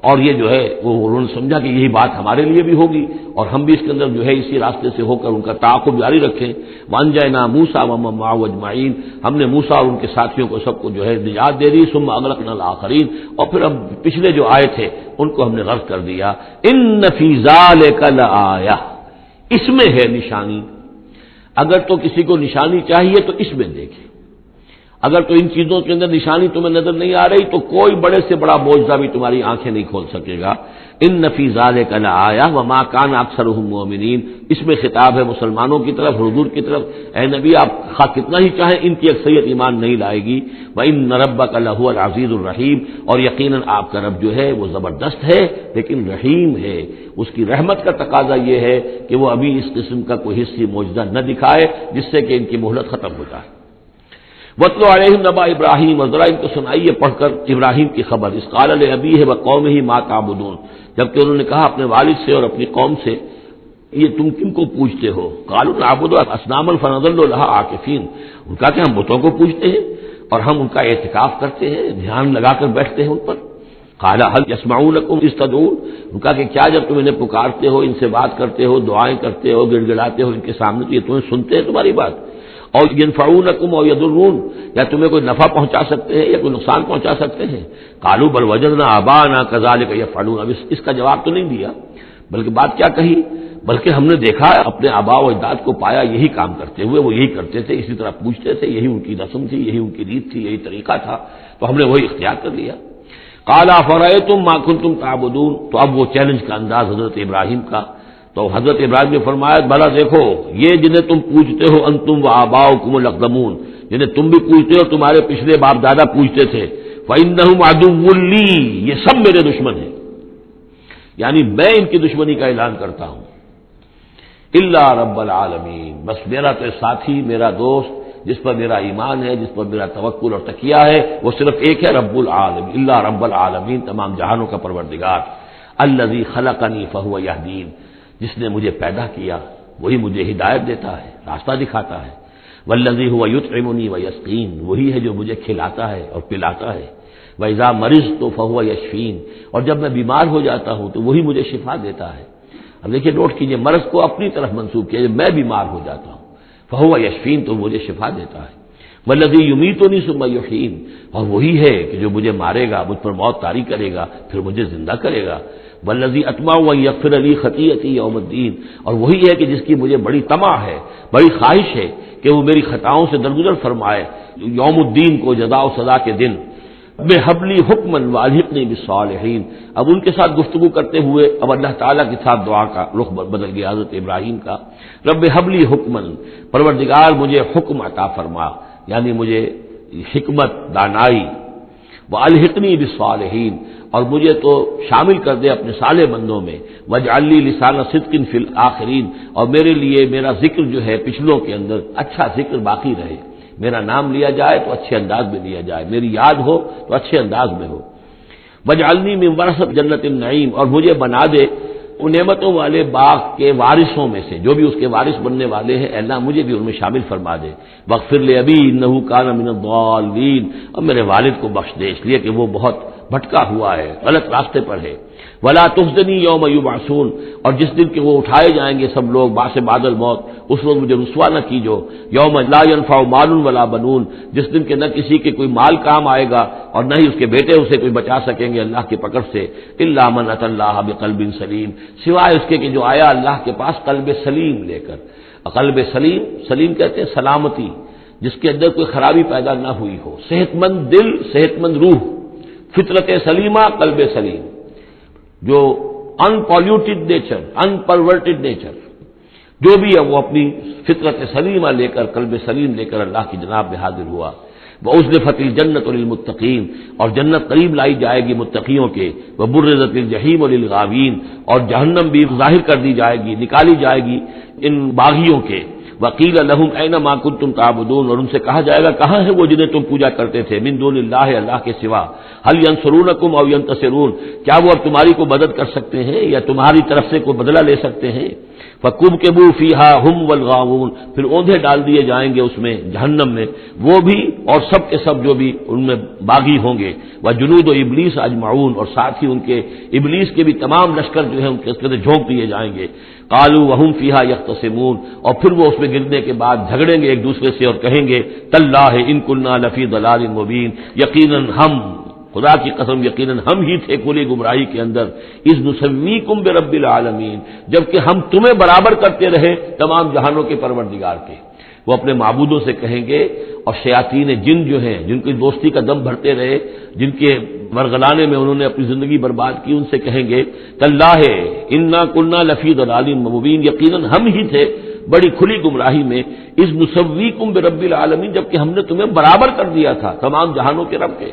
اور یہ جو ہے وہ انہوں نے سمجھا کہ یہی بات ہمارے لیے بھی ہوگی اور ہم بھی اس کے اندر جو ہے اسی راستے سے ہو کر ان کا تعاقب جاری رکھیں۔ وانجینا موسیٰ ومن معہ اجمعین، ہم نے موسیٰ اور ان کے ساتھیوں کو سب کو جو ہے نجات دے دی۔ ثم اغرقنا الاخرین، اور پھر اب پچھلے جو آئے تھے ان کو ہم نے غرق کر دیا۔ ان فی ذلک لآیہ، اس میں ہے نشانی، اگر تو کسی کو نشانی چاہیے تو اس میں دیکھیں، اگر تو ان چیزوں کے اندر نشانی تمہیں نظر نہیں آ رہی تو کوئی بڑے سے بڑا معجزہ بھی تمہاری آنکھیں نہیں کھول سکے گا۔ ان فی ذلک لآیہ وما کان اکثرهم مؤمنین، اس میں خطاب ہے مسلمانوں کی طرف، حضور کی طرف، اے نبی آپ خواہ کتنا ہی چاہیں ان کی اکثریت ایمان نہیں لائے گی۔ وان ربک لہو العزیز الرحیم، اور یقیناً آپ کا رب جو ہے وہ زبردست ہے لیکن رحیم ہے، اس کی رحمت کا تقاضا یہ ہے کہ وہ ابھی اس قسم کا کوئی حصی معجزہ نہ دکھائے جس سے کہ ان کی مہلت ختم ہو جائے۔ وَاتْلُ عَلَيْهِمْ نَبَأَ ابراہیم، اور ذرا ان کو سنائیے پڑھ کر ابراہیم کی خبر۔ اذ قَالَ لِأَبِيهِ وَقَوْمِهِ مَا تَعْبُدُونَ، جبکہ انہوں نے کہا اپنے والد سے اور اپنی قوم سے یہ تم کن کو پوجتے ہو؟ قَالُوا نَعْبُدُ أَصْنَامًا فَنَظَلُّ لَهَا عَاكِفِينَ، ان کا کہ ہم بتوں کو پوجتے ہیں اور ہم ان کا اعتکاف کرتے ہیں، دھیان لگا کر بیٹھتے ہیں ان پر۔ قال هل يسمعونكم اذ تدعون، ان کا کہ کیا جب تم انہیں پکارتے ہو، ان سے بات کرتے ہو، دعائیں کرتے ہو، گڑ گڑاتے ہو ان کے سامنے، تو یہ تمہیں سنتے ہیں تمہاری بات؟ اور ينفعونكم او يضرون، یا تمہیں کوئی نفع پہنچا سکتے ہیں یا کوئی نقصان پہنچا سکتے ہیں؟ قالوا بل وجدنا آباءنا كذلك يفعلون، اب اس کا جواب تو نہیں دیا، بلکہ بات کیا کہی، بلکہ ہم نے دیکھا اپنے آباء و اجداد کو پایا یہی کام کرتے ہوئے، وہ یہی کرتے تھے، اسی طرح پوچھتے تھے، یہی ان کی رسم تھی، یہی ان کی ریت تھی، یہی طریقہ تھا، تو ہم نے وہی اختیار کر لیا۔ قال افرأيتم ما كنتم تعبدون، تو اب وہ چیلنج کا انداز حضرت ابراہیم کا، تو حضرت ابراہیم نے فرمایا بھلا دیکھو یہ جنہیں تم پوجتے ہو، انتم وآباؤکم الاقدمون، جنہیں تم بھی پوجتے ہو، تمہارے پچھلے باپ دادا پوجتے تھے، فإنهم عدو لي، یہ سب میرے دشمن ہیں، یعنی میں ان کی دشمنی کا اعلان کرتا ہوں، الا رب العالمین، بس میرا تو ساتھی، میرا دوست، جس پر میرا ایمان ہے، جس پر میرا توکل اور تکیہ ہے، وہ صرف ایک ہے، رب العالمین، الا رب العالمین، تمام جہانوں کا پروردگار، الذی خلقنی فہو یہدین، جس نے مجھے پیدا کیا وہی مجھے ہدایت دیتا ہے، راستہ دکھاتا ہے، والذی هو یطعمنی ویسقین، وہی ہے جو مجھے کھلاتا ہے اور پلاتا ہے، وَإِذَا مَرِضْتُ فَهُوَ يَشْفِينِ، اور جب میں بیمار ہو جاتا ہوں تو وہی مجھے شفا دیتا ہے۔ اب دیکھیے نوٹ کیجئے، مرض کو اپنی طرف منسوب کیا، جب میں بیمار ہو جاتا ہوں فَهُوَ يَشْفِينِ، تو مجھے شفا دیتا ہے، وَالَّذِي يُمِيتُنِي ثُمَّ يُحْيِينِ، اور وہی ہے کہ جو مجھے مارے گا، مجھ پر موت طاری کرے گا، پھر مجھے زندہ کرے گا، وَالَّذِي أَطْمَعُ أَن يَغْفِرَ لِي خَطِيئَتِي يَوْمَ الدِّينِ، اور وہی ہے کہ جس کی مجھے بڑی طمع ہے، بڑی خواہش ہے کہ وہ میری خطاؤں سے درگزر فرمائے یوم الدین کو، جزا و سزا کے دن۔ رب ہب لی حکما والحقنی بالصالحین، اب ان کے ساتھ گفتگو کرتے ہوئے اب اللہ تعالیٰ کے ساتھ دعا کا رخ بدل گیا حضرت ابراہیم کا، رب ہب لی حکما، پروردگار مجھے حکم عطا فرما، یعنی مجھے حکمت، دانائی، والحقنی بالصالحین، اور مجھے تو شامل کر دے اپنے صالح بندوں میں، واجعل لی لسان صدق فی الآخرین، اور میرے لیے میرا ذکر جو ہے پچھلوں کے اندر اچھا ذکر باقی رہے، میرا نام لیا جائے تو اچھے انداز میں لیا جائے، میری یاد ہو تو اچھے انداز میں ہو، واجعلنی من ورثۃ جنت النعیم، اور مجھے بنا دے ان نعمتوں والے باغ کے وارثوں میں سے، جو بھی اس کے وارث بننے والے ہیں، اے اللہ مجھے بھی ان میں شامل فرما دے، واغفر لأبی انہ کان من الضالین، اور میرے والد کو بخش دے اس لیے کہ وہ بہت بھٹکا ہوا ہے، غلط راستے پر ہے، ولا تخزنی یوم یبعثون، اور جس دن کہ وہ اٹھائے جائیں گے سب لوگ بعد بعد الموت، اس روز مجھے رسوا نہ کیجو، یوم لا ينفع مال ولا بنون، جس دن کہ نہ کسی کے کوئی مال کام آئے گا اور نہ ہی اس کے بیٹے اسے کوئی بچا سکیں گے اللہ کی پکڑ سے، الا من اتى اللہ بقلب سلیم، سوائے اس کے کہ جو آیا اللہ کے پاس قلب سلیم لے کر، قلب سلیم، سلیم کہتے ہیں سلامتی، جس کے اندر کوئی خرابی پیدا نہ ہوئی ہو، صحت مند دل، صحت مند روح، فطرت سلیمہ، قلب سلیم، جو ان پالیوٹیڈ نیچر، ان پرورٹیڈ نیچر، جو بھی ہے وہ اپنی فطرت سلیمہ لے کر، قلب سلیم لے کر اللہ کی جناب میں حاضر ہوا۔ وَأُزْلِفَتِ الْجَنَّةُ لِلْمُتَّقِينَ، اور جنت قریب لائی جائے گی متقیوں کے، وَبُرِّزَتِ الْجَحِيمُ لِلْغَاوِينَ، اور جہنم بھی ظاہر کر دی جائے گی، نکالی جائے گی ان باغیوں کے، وَقِيلَ لَهُمْ أَيْنَ مَا كُنتُمْ تَعْبُدُونَ، اور ان سے کہا جائے گا کہاں ہے وہ جنہیں تم پوجا کرتے تھے، مِن دُونِ اللَّهِ، اللہ کے سوا، هَلْ يَنصُرُونَكُمْ أَوْ يَنتَصِرُونَ، کیا وہ اب تمہاری کو مدد کر سکتے ہیں یا تمہاری طرف سے کوئی بدلہ لے سکتے ہیں؟ فَكُبْكِبُوا فِيهَا هُمْ وَالْغَاوُونَ، پھر اوندھے ڈال دیے جائیں گے اس میں، جہنم میں، وہ بھی اور سب کے سب جو بھی ان میں باغی ہوں گے، وَجُنُودُ إِبْلِيسَ أَجْمَعُونَ، اور ساتھ ہی ان کے ابلیس کے بھی تمام لشکر جو ہے ان کے اندر جھونک دیے جائیں گے، قَالُوا وَهُمْ فِيهَا يَخْتَصِمُونَ، اور پھر وہ اس میں گرنے کے بعد جھگڑیں گے ایک دوسرے سے اور کہیں گے تاللہ ان كُنَّا لَفِي ضَلَالٍ مُبِينٍ، یقیناً ہم، خدا کی قسم یقیناً ہم ہی تھے کھلی گمراہی کے اندر، اذ نسویکم برب العالمین، جبکہ ہم تمہیں برابر کرتے رہے تمام جہانوں کے پروردگار کے۔ وہ اپنے معبودوں سے کہیں گے، اور شیاطین جن جو ہیں، جن کی دوستی کا دم بھرتے رہے، جن کے مرغلانے میں انہوں نے اپنی زندگی برباد کی، ان سے کہیں گے تاللہ انا کنا لفی ضلال مبین، یقیناً ہم ہی تھے بڑی کھلی گمراہی میں، اذ نسویکم برب العالمین، جبکہ ہم نے تمہیں برابر کر دیا تھا تمام جہانوں کے رب کے۔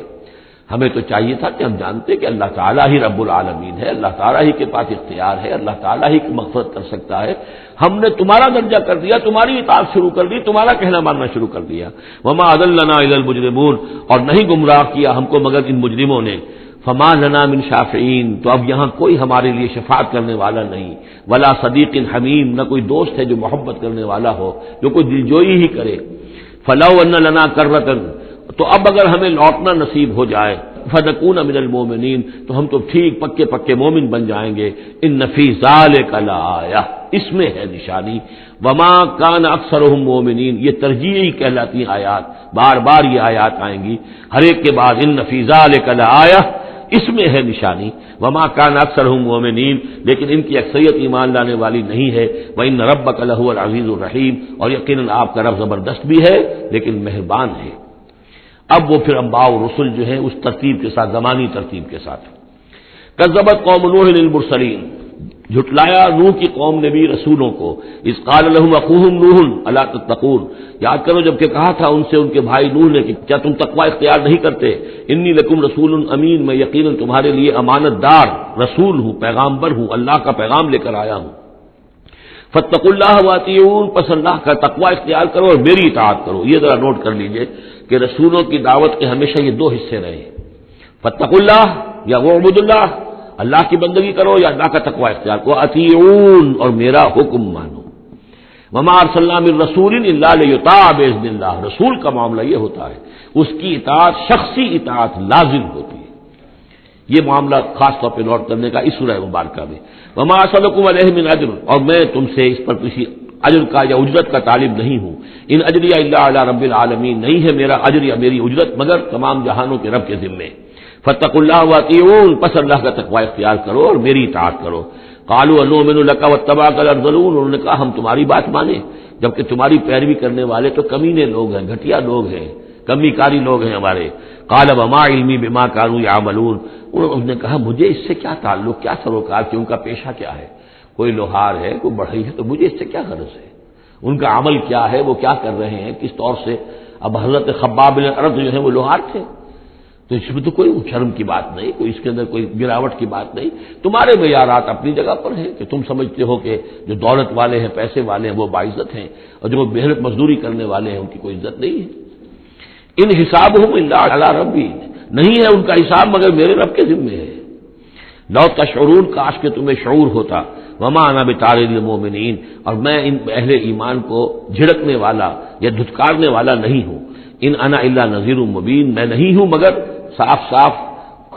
ہمیں تو چاہیے تھا کہ ہم جانتے کہ اللہ تعالیٰ ہی رب العالمین ہے، اللہ تعالیٰ ہی کے پاس اختیار ہے، اللہ تعالیٰ ہی کی مغفرت کر سکتا ہے، ہم نے تمہارا درجہ کر دیا، تمہاری اطاعت شروع کر دی، تمہارا کہنا ماننا شروع کر دیا، وما اضلنا الا المجرمون، اور نہیں گمراہ کیا ہم کو مگر ان مجرموں نے، فما لنا من شافعین، تو اب یہاں کوئی ہمارے لیے شفاعت کرنے والا نہیں، ولا صدیق حمیم، نہ کوئی دوست ہے جو محبت کرنے والا ہو، جو کوئی دلجوئی ہی کرے، فلو ان لنا کرۃ، تو اب اگر ہمیں لوٹنا نصیب ہو جائے، فنکون من المؤمنین، تو ہم تو ٹھیک پکے پکے مومن بن جائیں گے. ان فی ذلک لآیہ، اس میں ہے نشانی. وما کان اکثرهم مؤمنین، یہ ترجیحی کہلاتی ہیں آیات، بار بار یہ آیات آئیں گی ہر ایک کے بعد. ان فی ذلک لآیہ، اس میں ہے نشانی. وما کان اکثرهم مؤمنین، لیکن ان کی اکثریت ایمان لانے والی نہیں ہے. وان ربک لہو العزیز الرحیم، اور یقیناً آپ کا رب زبردست بھی ہے لیکن مہربان ہے. اب وہ پھر انبیاء و رسل جو ہیں اس ترتیب کے ساتھ، زمانی ترتیب کے ساتھ. کذبت قوم نوح للمرسلین، جھٹلایا نوح کی قوم نے بھی رسولوں کو. اذ قال لهم اخوهم نوح الا تتقون، یاد کرو جب کہ کہا تھا ان سے ان کے بھائی نوح نے کہ کیا تم تقوی اختیار نہیں کرتے. انی لکم رسول امین، میں یقیناً تمہارے لیے امانت دار رسول ہوں، پیغامبر ہوں، اللہ کا پیغام لے کر آیا ہوں. فاتقوا اللہ واطیعون، پس اللہ کا تقوی اختیار کرو اور میری اطاعت کرو. یہ ذرا نوٹ کر لیجئے کہ رسولوں کی دعوت کے ہمیشہ یہ دو حصے رہے. فاتقوا اللہ یا وعبدوا اللہ، اللہ کی بندگی کرو یا اللہ کا تقوی اختیار کرو. اطیعون، اور میرا حکم مانو. وما ارسلنا من رسول الا لیطاع باذن اللہ، رسول کا معاملہ یہ ہوتا ہے اس کی اطاعت شخصی اطاعت لازم ہوتی ہے. یہ معاملہ خاص طور پہ نوٹ کرنے کا اس سورہ مبارکہ میں. وما اسألکم علیہ من اجر، اور میں تم سے اس پر کسی اجر کا یا اجرت کا طالب نہیں ہوں. ان اجریہ الا علی رب العالمین، نہیں ہے میرا اجر یا میری اجرت مگر تمام جہانوں کے رب کے ذمے. فاتقوا اللہ واطیعون، پس اللہ کا تقوی اختیار کرو اور میری اطاعت کرو. قالوا انؤمن لک واتبعک الارذلون، انہوں نے کہا ہم تمہاری بات مانیں جبکہ تمہاری پیروی کرنے والے تو کمینے لوگ ہیں، گھٹیا لوگ ہیں، کمی کاری لوگ ہیں ہمارے. قال وما علمی بما كانوا يعملون، انہوں نے کہا مجھے اس سے کیا تعلق، کیا سروکار، کہ ان کا پیشہ کیا ہے. کوئی لوہار ہے، کوئی بڑھئی ہے، تو مجھے اس سے کیا غرض ہے. ان کا عمل کیا ہے، وہ کیا کر رہے ہیں، کس طور سے. اب حضرت خباب بن الارض جو ہیں وہ لوہار تھے، تو اس میں تو کوئی شرم کی بات نہیں، کوئی اس کے اندر کوئی گراوٹ کی بات نہیں. تمہارے معیارات اپنی جگہ پر ہیں کہ تم سمجھتے ہو کہ جو دولت والے ہیں، پیسے والے ہیں، وہ باعزت ہیں، اور جو محنت مزدوری کرنے والے ہیں ان کی کوئی عزت نہیں ہے. ان حسابهم الا علی ربی، نہیں ہے ان کا حساب مگر میرے رب کے ذمے ہے. لو تشعرون، کاش کہ تمہیں شعور ہوتا. وما انا بطارد المؤمنین، اور میں ان اہل ایمان کو جھڑکنے والا یا دھتکارنے والا نہیں ہوں. ان انا الا نذیر مبین، میں نہیں ہوں مگر صاف صاف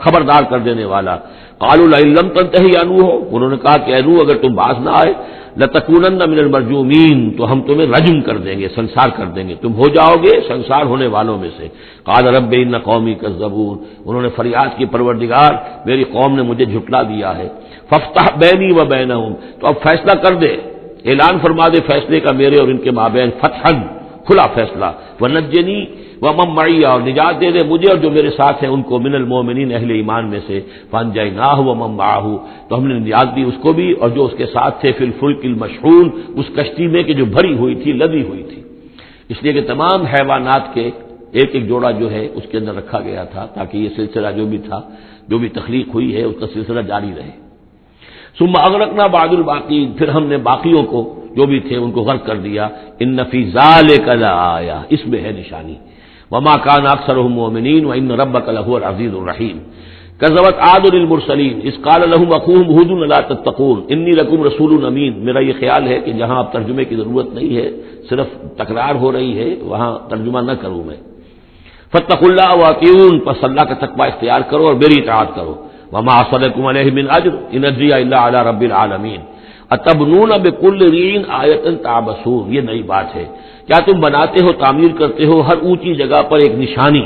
خبردار کر دینے والا. قالوا لئن لم تنتهي يا نوح، انہوں نے کہا کہ اے نوح اگر تم باز نہ آئے لتکونن من المرجومین، تو ہم تمہیں رجم کر دیں گے، سنسار کر دیں گے، تم ہو جاؤ گے سنسار ہونے والوں میں سے. قال رب ان قومی کذبون، انہوں نے فریاد کی پروردگار میری قوم نے مجھے جھٹلا دیا ہے. فافتح بینی و بینہم، تو اب فیصلہ کر دے، اعلان فرما دے فیصلے کا میرے اور ان کے مابین، فتحا کھلا فیصلہ. ونجنی ومن معی، اور نجات دے دے مجھے اور جو میرے ساتھ ہیں ان کو، من المؤمنین اہل ایمان میں سے. فانجیناہ ومن معہ، تو ہم نے نجات دی اس کو بھی اور جو اس کے ساتھ تھے. فی الفلک المشحون، اس کشتی میں کہ جو بھری ہوئی تھی، لدی ہوئی تھی. اس لیے کہ تمام حیوانات کے ایک ایک جوڑا جو ہے اس کے اندر رکھا گیا تھا تاکہ یہ سلسلہ جو بھی تھا، جو بھی تخلیق ہوئی ہے اس کا سلسلہ جاری رہے. ثم اغرقنا بعد الباقین، پھر ہم نے باقیوں کو جو بھی تھے ان کو غرق کر دیا. ان فی ذلک لآیہ، اس میں ہے نشانی. وما کان اکثرهم مؤمنین وان ربک لہو العزیز الرحیم. کذبت عاد للمرسلین اذ قال لهم اخوهم ہود الا تتقون انی لکم رسول امین. میرا یہ خیال ہے کہ جہاں اب ترجمے کی ضرورت نہیں ہے، صرف تکرار ہو رہی ہے، وہاں ترجمہ نہ کروں میں. فاتقوا اللہ واطیعون، پس اللہ کا تقوی اختیار کرو اور میری اطاعت کرو. وما اسألکم علیہ من اجر ان اجریہ الا علی رب العالمین. اتبنون بکل ریع آیۃ تعبثون، یہ نئی بات ہے. کیا تم بناتے ہو، تعمیر کرتے ہو ہر اونچی جگہ پر ایک نشانی،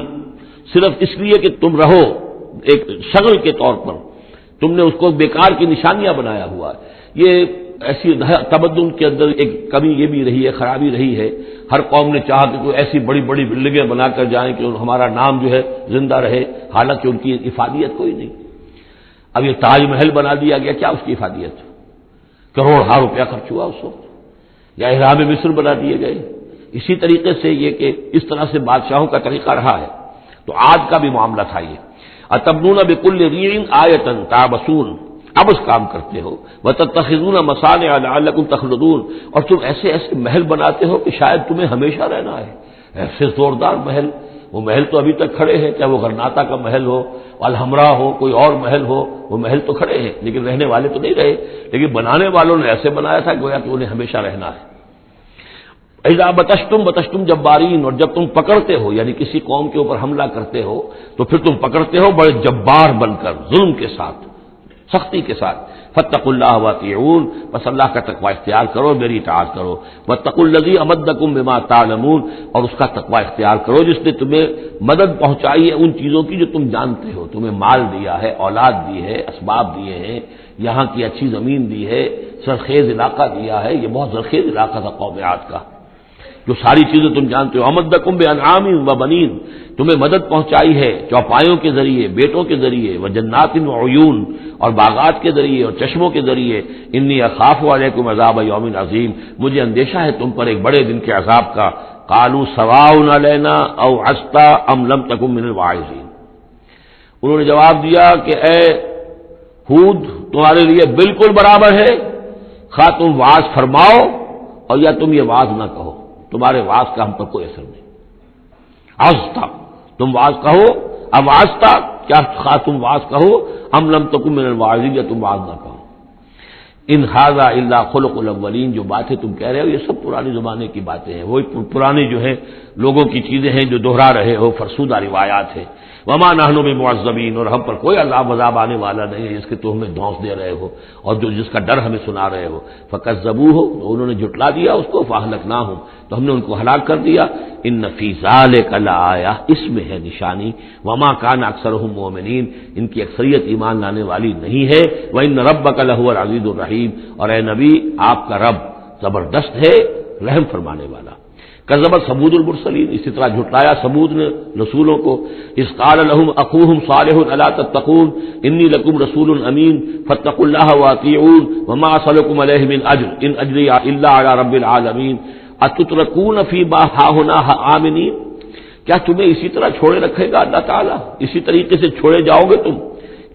صرف اس لیے کہ تم رہو، ایک شغل کے طور پر تم نے اس کو بیکار کی نشانیاں بنایا ہوا ہے. یہ ایسی تمدن کے اندر ایک کمی یہ بھی رہی ہے، خرابی رہی ہے. ہر قوم نے چاہا کہ کوئی ایسی بڑی بڑی بلڈنگیں بنا کر جائیں کہ ہمارا نام جو ہے زندہ رہے، حالانکہ ان کی افادیت کوئی نہیں. اب یہ تاج محل بنا دیا گیا، کیا اس کی افادیت؟ کروڑوں روپیہ خرچ ہوا اس وقت. یا احرام مصر بنا دیے گئے. اسی طریقے سے یہ کہ اس طرح سے بادشاہوں کا طریقہ رہا ہے. تو آج کا بھی معاملہ تھا یہ. اتبنون بکل ریع آیۃ تعبثون، اب اس کام کرتے ہو. وتتخذون مصانع لعلکم تخلدون، اور تم ایسے ایسے محل بناتے ہو کہ شاید تمہیں ہمیشہ رہنا ہے. ایسے زوردار محل، وہ محل تو ابھی تک کھڑے ہیں، چاہے وہ غرناطہ کا محل ہو، الحمراء ہو، کوئی اور محل ہو، وہ محل تو کھڑے ہیں لیکن رہنے والے تو نہیں رہے. لیکن بنانے والوں نے ایسے بنایا تھا گویا کہ انہیں ہمیشہ رہنا ہے. اذا بطشتم بطشتم جبارین، اور جب تم پکڑتے ہو یعنی کسی قوم کے اوپر حملہ کرتے ہو تو پھر تم پکڑتے ہو بڑے جبار بن کر، ظلم کے ساتھ، سختی کے ساتھ۔ فاتقوا اللہ واطیعون، بس اللہ کا تقوی اختیار کرو، میری اطاعت کرو۔ واتقوا الذی امدکم بما تعلمون، اور اس کا تقوی اختیار کرو جس نے تمہیں مدد پہنچائی ہے ان چیزوں کی جو تم جانتے ہو، تمہیں مال دیا ہے، اولاد دی ہے، اسباب دیے ہیں، یہاں کی اچھی زمین دی ہے، زرخیز علاقہ دیا ہے۔ یہ بہت زرخیز علاقہ تھا قوم عاد کا، جو ساری چیزیں تم جانتے ہو۔ امدکم بانعام و بنین، تمہیں مدد پہنچائی ہے چوپایوں کے ذریعے، بیٹوں کے ذریعے، وجنات وعیون، اور باغات کے ذریعے اور چشموں کے ذریعے۔ انی اخاف علیکم عذاب یوم عظیم، مجھے اندیشہ ہے تم پر ایک بڑے دن کے عذاب کا۔ قالوا سواء علینا اوعظت ام لم تکن من الواعظین، انہوں نے جواب دیا کہ اے ہود، تمہارے لیے بالکل برابر ہے، خواہ تم واعظ فرماؤ اور یا تم یہ واعظ نہ کہو، تمہارے واعظ کا ہم پر کوئی اثر نہیں۔ عظتا، تم واعظ کہو، اب عظتا کیا، خواہ تم واعظ کہو، ام لم تکن من الواعظین، یا تم واعظ نہ کہو۔ ان ھذا الا خلق الاولین، جو باتیں تم کہہ رہے ہو یہ سب پرانے زمانے کی باتیں ہیں، وہی پرانے جو ہیں لوگوں کی چیزیں ہیں جو دوہرا رہے ہو، فرسودہ روایات ہیں۔ وما نحن بمعذبین، اور ہم پر کوئی عذاب آنے والا نہیں ہے جس کے تم ہمیں دھونس دے رہے ہو اور جو جس کا ڈر ہمیں سنا رہے ہو۔ فکذبوہ، تو انہوں نے جھٹلا دیا اس کو، فاہلکناہم، تو ہم نے ان کو ہلاک کر دیا۔ ان فی ذلک لآیہ، اس میں ہے نشانی۔ وما کان اکثرہم مؤمنین، ان کی اکثریت ایمان لانے والی نہیں ہے۔ وان ربک لہو العزیز الرحیم، اور اے نبی آپ کا رب زبردست ہے، رحم فرمانے والا۔ کذبت ثمود المرسلین، اسی طرح جھٹلایا ثمود نے رسولوں کو۔ اذ قال لهم اخوهم صالح الا تتقون انی لکم رسول امین فاتقوا اللہ واطیعون وما اسألکم علیہ من اجر ان اجری الا علی رب العالمین اتترکون فیما ہاہنا آمنین، کیا تمہیں اسی طرح چھوڑے رکھے گا اللہ تعالیٰ، اسی طریقے سے چھوڑے جاؤ گے تم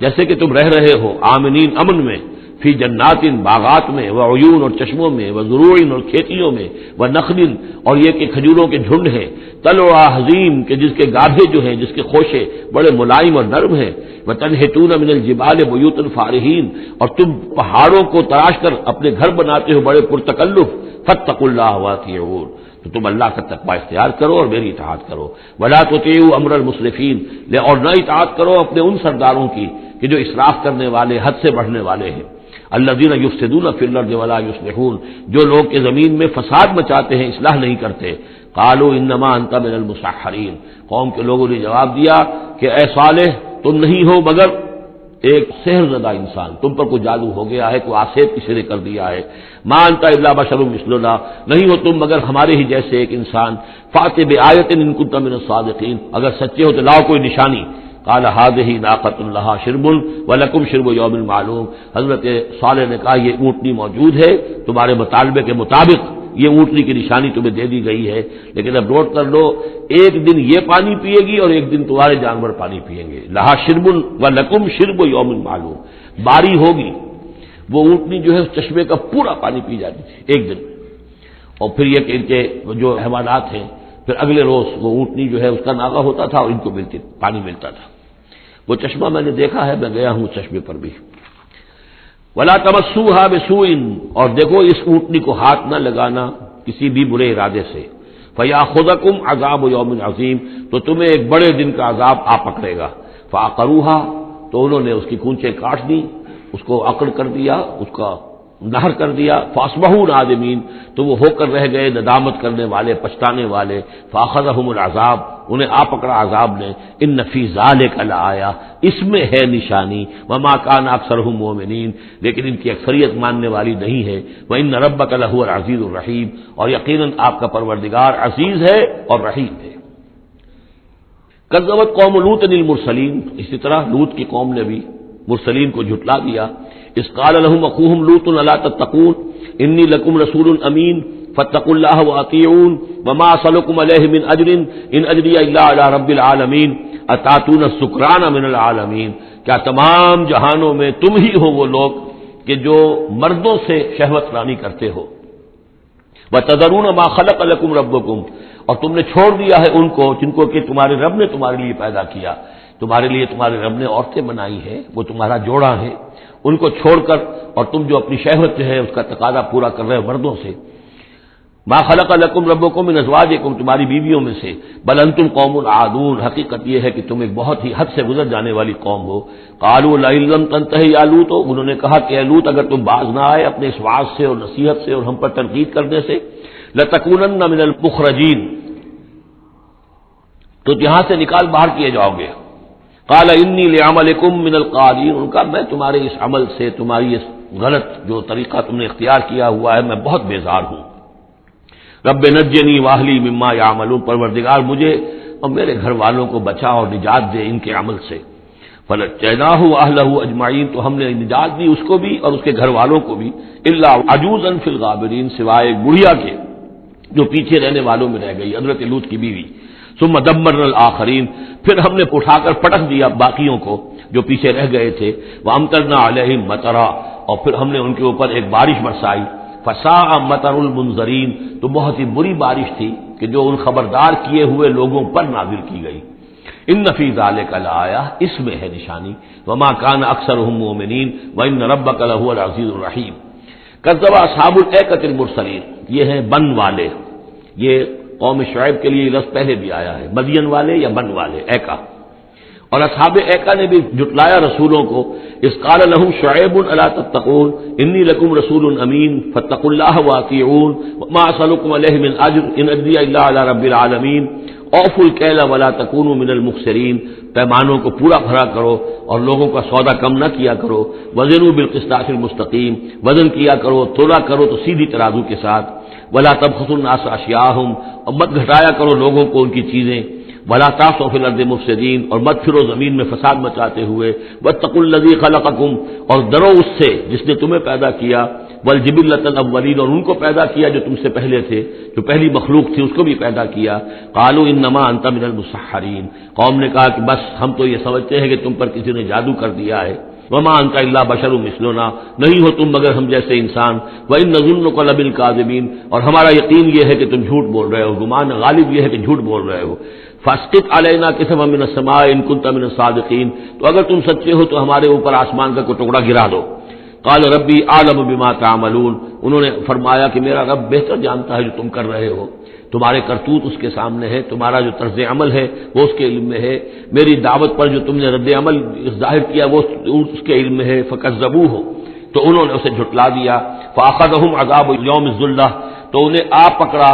جیسے کہ تم رہ رہے ہو آمنین، امن میں، فی جنات، باغات میں، وعیون، اور چشموں میں، وزروع، اور کھیتیوں میں، ونخل، اور یہ کہ کھجوروں کے جھنڈ ہیں، طلعها حظیم، کہ جس کے گاھے جو ہیں، جس کے خوشے بڑے ملائم اور نرم ہیں، وتنحتون من الجبال بیوتا فارہین، اور تم پہاڑوں کو تراش کر اپنے گھر بناتے ہو بڑے پرتکلف۔ فاتقوا اللہ واطیعون، تو تم اللہ کا تقوی اختیار کرو اور میری اطاعت کرو۔ ولا تطیعوا امر المسرفین، اور نہ اطاعت کرو اپنے ان سرداروں کی کہ جو اسراف کرنے والے، حد سے بڑھنے والے ہیں۔ الذین یفسدون فی الارض ولا یصلحون، جو لوگ کے زمین میں فساد مچاتے ہیں، اصلاح نہیں کرتے۔ قالوا انما انت من المسحرین، قوم کے لوگوں نے جواب دیا کہ اے صالح تم نہیں ہو مگر ایک سحر زدہ انسان، تم پر کوئی جادو ہو گیا ہے، کوئی آسیب کسی نے کر دیا ہے۔ ما انت الا بشر مثلنا، نہیں ہو تم مگر ہمارے ہی جیسے ایک انسان۔ فأت بآیۃ ان کنت من الصادقین، اگر سچے ہو تو لاؤ کوئی نشانی۔ قال هذه ناقۃ لها شرب ولکم شرب یوم معلوم، حضرت صالح نے کہا یہ اونٹنی موجود ہے، تمہارے مطالبے کے مطابق یہ اونٹنی کی نشانی تمہیں دے دی گئی ہے، لیکن اب نوٹ کر لو ایک دن یہ پانی پیے گی اور ایک دن تمہارے جانور پانی پیئیں گے۔ لہا شرب ولکم شرب یوم معلوم، باری ہوگی، وہ اونٹنی جو ہے اس چشمے کا پورا پانی پی جاتی تھی ایک دن، اور پھر یہ کہ ان کے جو حیوانات ہیں پھر اگلے روز وہ اونٹنی جو ہے اس کا ناغہ ہوتا تھا اور ان کو پانی ملتا تھا۔ وہ چشمہ میں نے دیکھا ہے، میں گیا ہوں چشمے پر بھی۔ ولا تمسوها بسوء، اور دیکھو اس اونٹنی کو ہاتھ نہ لگانا کسی بھی برے ارادے سے۔ فیاخذکم عذاب یوم عظیم، تو تمہیں ایک بڑے دن کا عذاب آ پکڑے گا۔ فعقروها، تو انہوں نے اس کی کونچیں کاٹ دی، اس کو عقر کر دیا، اس کا نہر کر دیا۔ فاصبحوا نادمین، تو وہ ہو کر رہ گئے ندامت کرنے والے، پچھتانے والے۔ فاخذہم العذاب، انہیں آ پکڑا عذاب نے۔ ان فی ذلک لآیہ، اس میں ہے نشانی۔ وما کان اکثرہم مؤمنین، لیکن ان کی اکثریت ماننے والی نہیں ہے۔ وان ربک لہو العزیز الرحیم، اور یقیناً آپ کا پروردگار عزیز ہے اور رحیم ہے۔ کذبت قوم لوط المرسلین، اسی طرح لوط کی قوم نے بھی مرسلین کو جھٹلا دیا۔ اذ قال لهم اخوهم لوط الا تتقون انی لکم رسول امین فاتقوا اللہ واطیعون وما اسألکم علیہ من اجر ان اجری الا علی رب العالمین اتاتون السکران من العالمین، کیا تمام جہانوں میں تم ہی ہو وہ لوگ کہ جو مردوں سے شہوت رانی کرتے ہو۔ وتذرون ما خلق لکم ربکم، اور تم نے چھوڑ دیا ہے ان کو جن کو کہ تمہارے رب نے تمہارے لیے پیدا کیا، تمہارے لیے تمہارے رب نے عورتیں بنائی ہیں، وہ تمہارا جوڑا ہے، ان کو چھوڑ کر اور تم جو اپنی شہوت جو ہے اس کا تقاضا پورا کر رہے ہو مردوں سے۔ ما خلق لکم ربکم من ازواجکم، تمہاری بیویوں میں سے، بل انتم قوم عادون، حقیقت یہ ہے کہ تم ایک بہت ہی حد سے گزر جانے والی قوم ہو۔ قالوا لئن لم تنتہی یا لوط، انہوں نے کہا کہ اے لوط اگر تم باز نہ آئے اپنے اس وعظ سے اور نصیحت سے اور ہم پر تنقید کرنے سے، لتکونن من المخرجین، تو یہاں سے نکال باہر کیے جاؤ گے۔ قال انی لعملکم من القالین، ان کا میں تمہارے اس عمل سے، تمہاری اس غلط جو طریقہ تم نے اختیار کیا ہوا ہے، میں بہت بیزار ہوں۔ رب نجنی واہلی مما یعملون، پروردگار مجھے اور میرے گھر والوں کو بچا اور نجات دے ان کے عمل سے۔ فنجیناہ واہلہ اجمعین، تو ہم نے نجات دی اس کو بھی اور اس کے گھر والوں کو بھی، الا عجوزا فی الغابرین، سوائے ایک بڑھیا کے جو پیچھے رہنے والوں میں رہ گئی، حضرت لوط کی بیوی۔ ثم دمرنا الآخرین، پھر ہم نے اٹھا کر پٹک دیا باقیوں کو جو پیچھے رہ گئے تھے۔ وامطرنا علیہم مطرا، اور پھر ہم نے ان کے اوپر ایک بارش برسائی۔ فساء مطر المنذرین، تو بہت ہی بری بارش تھی کہ جو ان خبردار کیے ہوئے لوگوں پر نازل کی گئی۔ ان فی ذلک لآیہ، اس میں ہے نشانی۔ وما کان اکثرهم مؤمنین وان ربک لہو العزیز الرحیم۔ کذب اصحاب الایکۃ المرسلین، یہ ہیں بن والے، یہ قوم شعیب کے لیے لفظ پہلے بھی آیا ہے، مدین والے یا بن والے، ایکا۔ اور اصحاب ایکا نے بھی جھٹلایا رسولوں کو، اذ قال لهم شعیب الا تتقون انی لکم رسول امین فاتقوا اللہ واطیعون وما اسألکم علیہ من اجر ان اجریہ الا علی رب العالمین اوفوا الکیل ولا تکونوا من المخسرین، پیمانوں کو پورا بھرا کرو اور لوگوں کا سودا کم نہ کیا کرو، وزنوا بالقسطاس المستقیم، وزن کیا کرو، تولا کرو تو سیدھی ترازو کے ساتھ، ولا تبخسوا الناس اشیاءهم، اور مت گھٹایا کرو لوگوں کو ان کی چیزیں، ولا تعثوا فی الارض مفسدین، اور مت پھرو زمین میں فساد مچاتے ہوئے، واتقوا الذی خلقکم، اور ڈرو اس سے جس نے تمہیں پیدا کیا، والجبلۃ الاولین، اور ان کو پیدا کیا جو تم سے پہلے تھے، جو پہلی مخلوق تھی اس کو بھی پیدا کیا۔ قالوا انما انت من المسحرین، قوم نے کہا کہ بس ہم تو یہ سمجھتے ہیں کہ تم پر کسی نے جادو کر دیا ہے۔ وما انت الا بشر مثلنا، نہیں ہو تم مگر ہم جیسے انسان۔ وان نظنک لمن الکاذبین، اور ہمارا یقین یہ ہے کہ تم جھوٹ بول رہے ہو، گمان غالب یہ ہے کہ جھوٹ بول رہے ہو۔ فاسقط علینا کسفا من السماء ان کنت من الصادقین، تو اگر تم سچے ہو تو ہمارے اوپر آسمان کا کوئی ٹکڑا گرا دو۔ قال ربی اعلم بما تعملون، انہوں نے فرمایا کہ میرا رب بہتر جانتا ہے جو تم کر رہے ہو، تمہارے کرتوت اس کے سامنے ہے، تمہارا جو طرز عمل ہے وہ اس کے علم میں ہے، میری دعوت پر جو تم نے رد عمل ظاہر کیا وہ اس کے علم میں ہے۔ فکذبوہ، تو انہوں نے اسے جھٹلا دیا۔ فاخذہم عذاب یوم الذلہ، تو انہیں آ پکڑا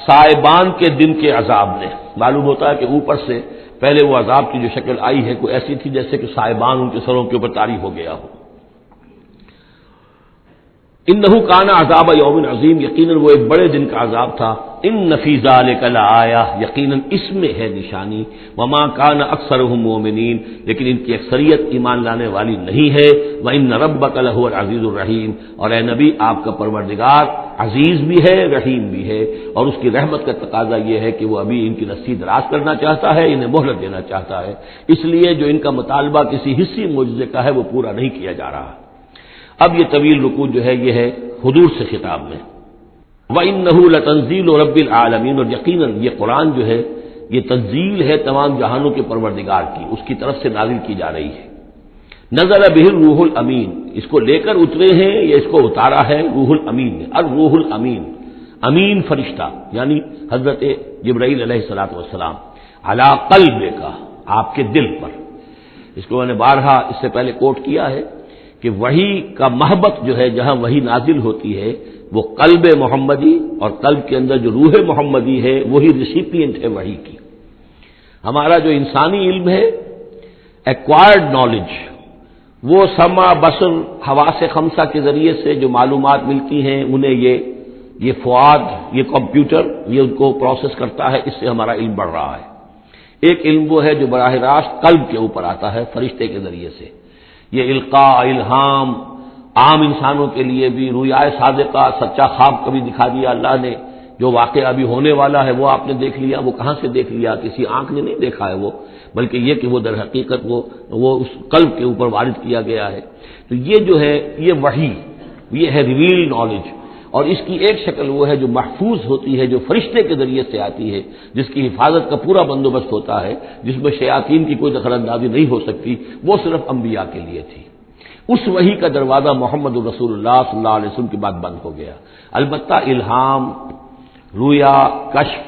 سائبان کے دن کے عذاب نے۔ معلوم ہوتا ہے کہ اوپر سے پہلے وہ عذاب کی جو شکل آئی ہے کوئی ایسی تھی جیسے کہ سائبان ان کے سروں کے اوپر طاری ہو گیا ہو۔ انہ کان عذاب یوم عظیم، یقیناً وہ ایک بڑے دن کا عذاب تھا۔ ان فی ذلک لآیہ، یقیناً اس میں ہے نشانی۔ وما کان اکثرهم مؤمنین، لیکن ان کی اکثریت ایمان لانے والی نہیں ہے۔ وان ربک لہو العزیز الرحیم، اور اے نبی آپ کا پروردگار عزیز بھی ہے رحیم بھی ہے، اور اس کی رحمت کا تقاضا یہ ہے کہ وہ ابھی ان کی رسی دراز کرنا چاہتا ہے، انہیں مہلت دینا چاہتا ہے، اس لیے جو ان کا مطالبہ کسی حصی معجزے کا ہے وہ پورا نہیں کیا جا رہا۔ اب یہ طویل رکوع جو ہے یہ ہے حضور سے خطاب میں۔ وَإِنَّهُ لَتَنزِيلُ رَبِّ الْعَالَمِينَ، اور یقیناً یہ قرآن جو ہے یہ تنزیل ہے تمام جہانوں کے پروردگار کی، اس کی طرف سے نازل کی جا رہی ہے۔ نزل بہ الروح الامین، اس کو لے کر اترے ہیں یا اس کو اتارا ہے روح الامین نے، الروح الامین، امین فرشتہ یعنی حضرت جبرائیل علیہ الصلوۃ والسلام، علی قلبک، آپ کے دل پر۔ اس کو میں نے بارہا اس سے پہلے کوٹ کیا ہے کہ وحی کا محبت جو ہے جہاں وحی نازل ہوتی ہے وہ قلب محمدی، اور قلب کے اندر جو روح محمدی ہے وہی ریسیپینٹ ہے وحی کی۔ ہمارا جو انسانی علم ہے ایکوائرڈ نالج، وہ سمع بصر حواس خمسہ کے ذریعے سے جو معلومات ملتی ہیں انہیں یہ فؤاد، یہ کمپیوٹر یہ ان کو پروسیس کرتا ہے، اس سے ہمارا علم بڑھ رہا ہے۔ ایک علم وہ ہے جو براہ راست قلب کے اوپر آتا ہے فرشتے کے ذریعے سے، یہ القاء الہام عام انسانوں کے لیے بھی، رویائے صادقہ سچا خواب کبھی دکھا دیا اللہ نے، جو واقعہ ابھی ہونے والا ہے وہ آپ نے دیکھ لیا، وہ کہاں سے دیکھ لیا؟ کسی آنکھ نے نہیں دیکھا ہے وہ، بلکہ یہ کہ وہ در حقیقت وہ اس قلب کے اوپر وارد کیا گیا ہے۔ تو یہ جو ہے یہ وحی، یہ ہے ریویل نالج، اور اس کی ایک شکل وہ ہے جو محفوظ ہوتی ہے، جو فرشتے کے ذریعے سے آتی ہے، جس کی حفاظت کا پورا بندوبست ہوتا ہے، جس میں شیاطین کی کوئی دخل اندازی نہیں ہو سکتی، وہ صرف انبیاء کے لیے تھی۔ اس وحی کا دروازہ محمد رسول اللہ صلی اللہ علیہ وسلم کے بعد بند ہو گیا۔ البتہ الہام رویا، کشف،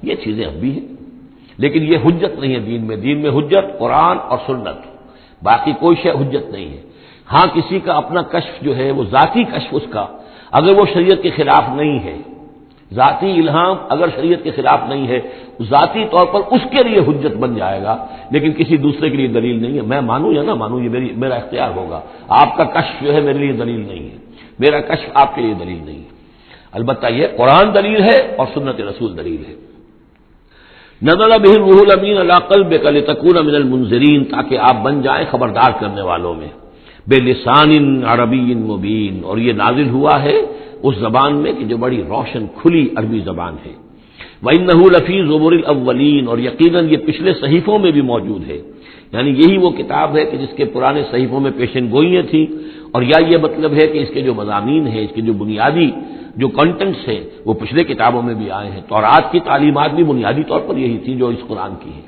یہ چیزیں اب بھی ہیں، لیکن یہ حجت نہیں ہے دین میں. دین میں حجت قرآن اور سنت، باقی کوئی شے حجت نہیں ہے. ہاں کسی کا اپنا کشف جو ہے وہ ذاتی کشف، اس کا اگر وہ شریعت کے خلاف نہیں ہے، ذاتی الہام اگر شریعت کے خلاف نہیں ہے، ذاتی طور پر اس کے لیے حجت بن جائے گا، لیکن کسی دوسرے کے لیے دلیل نہیں ہے. میں مانوں یا نہ مانوں یہ میرا اختیار ہوگا. آپ کا کشف جو ہے میرے لیے دلیل نہیں ہے، میرا کشف آپ کے لیے دلیل نہیں ہے. البتہ یہ قرآن دلیل ہے اور سنت رسول دلیل ہے. نزل به الروح الامین علی قلبک لتکون من المنذرین، تاکہ آپ بن جائیں خبردار کرنے والوں میں. بلسان عربی مبین، اور یہ نازل ہوا ہے اس زبان میں کہ جو بڑی روشن کھلی عربی زبان ہے. وَإِنَّهُ لَفِي زُبُرِ الْأَوَّلِينَ، اور یقیناً یہ پچھلے صحیفوں میں بھی موجود ہے. یعنی یہی وہ کتاب ہے کہ جس کے پرانے صحیفوں میں پیشن گوئیاں تھیں، اور یا یہ مطلب ہے کہ اس کے جو مضامین ہیں، اس کے جو بنیادی جو کنٹینٹس ہیں وہ پچھلے کتابوں میں بھی آئے ہیں. تورات کی تعلیمات بھی بنیادی طور پر یہی تھی جو اس قرآن کی ہے.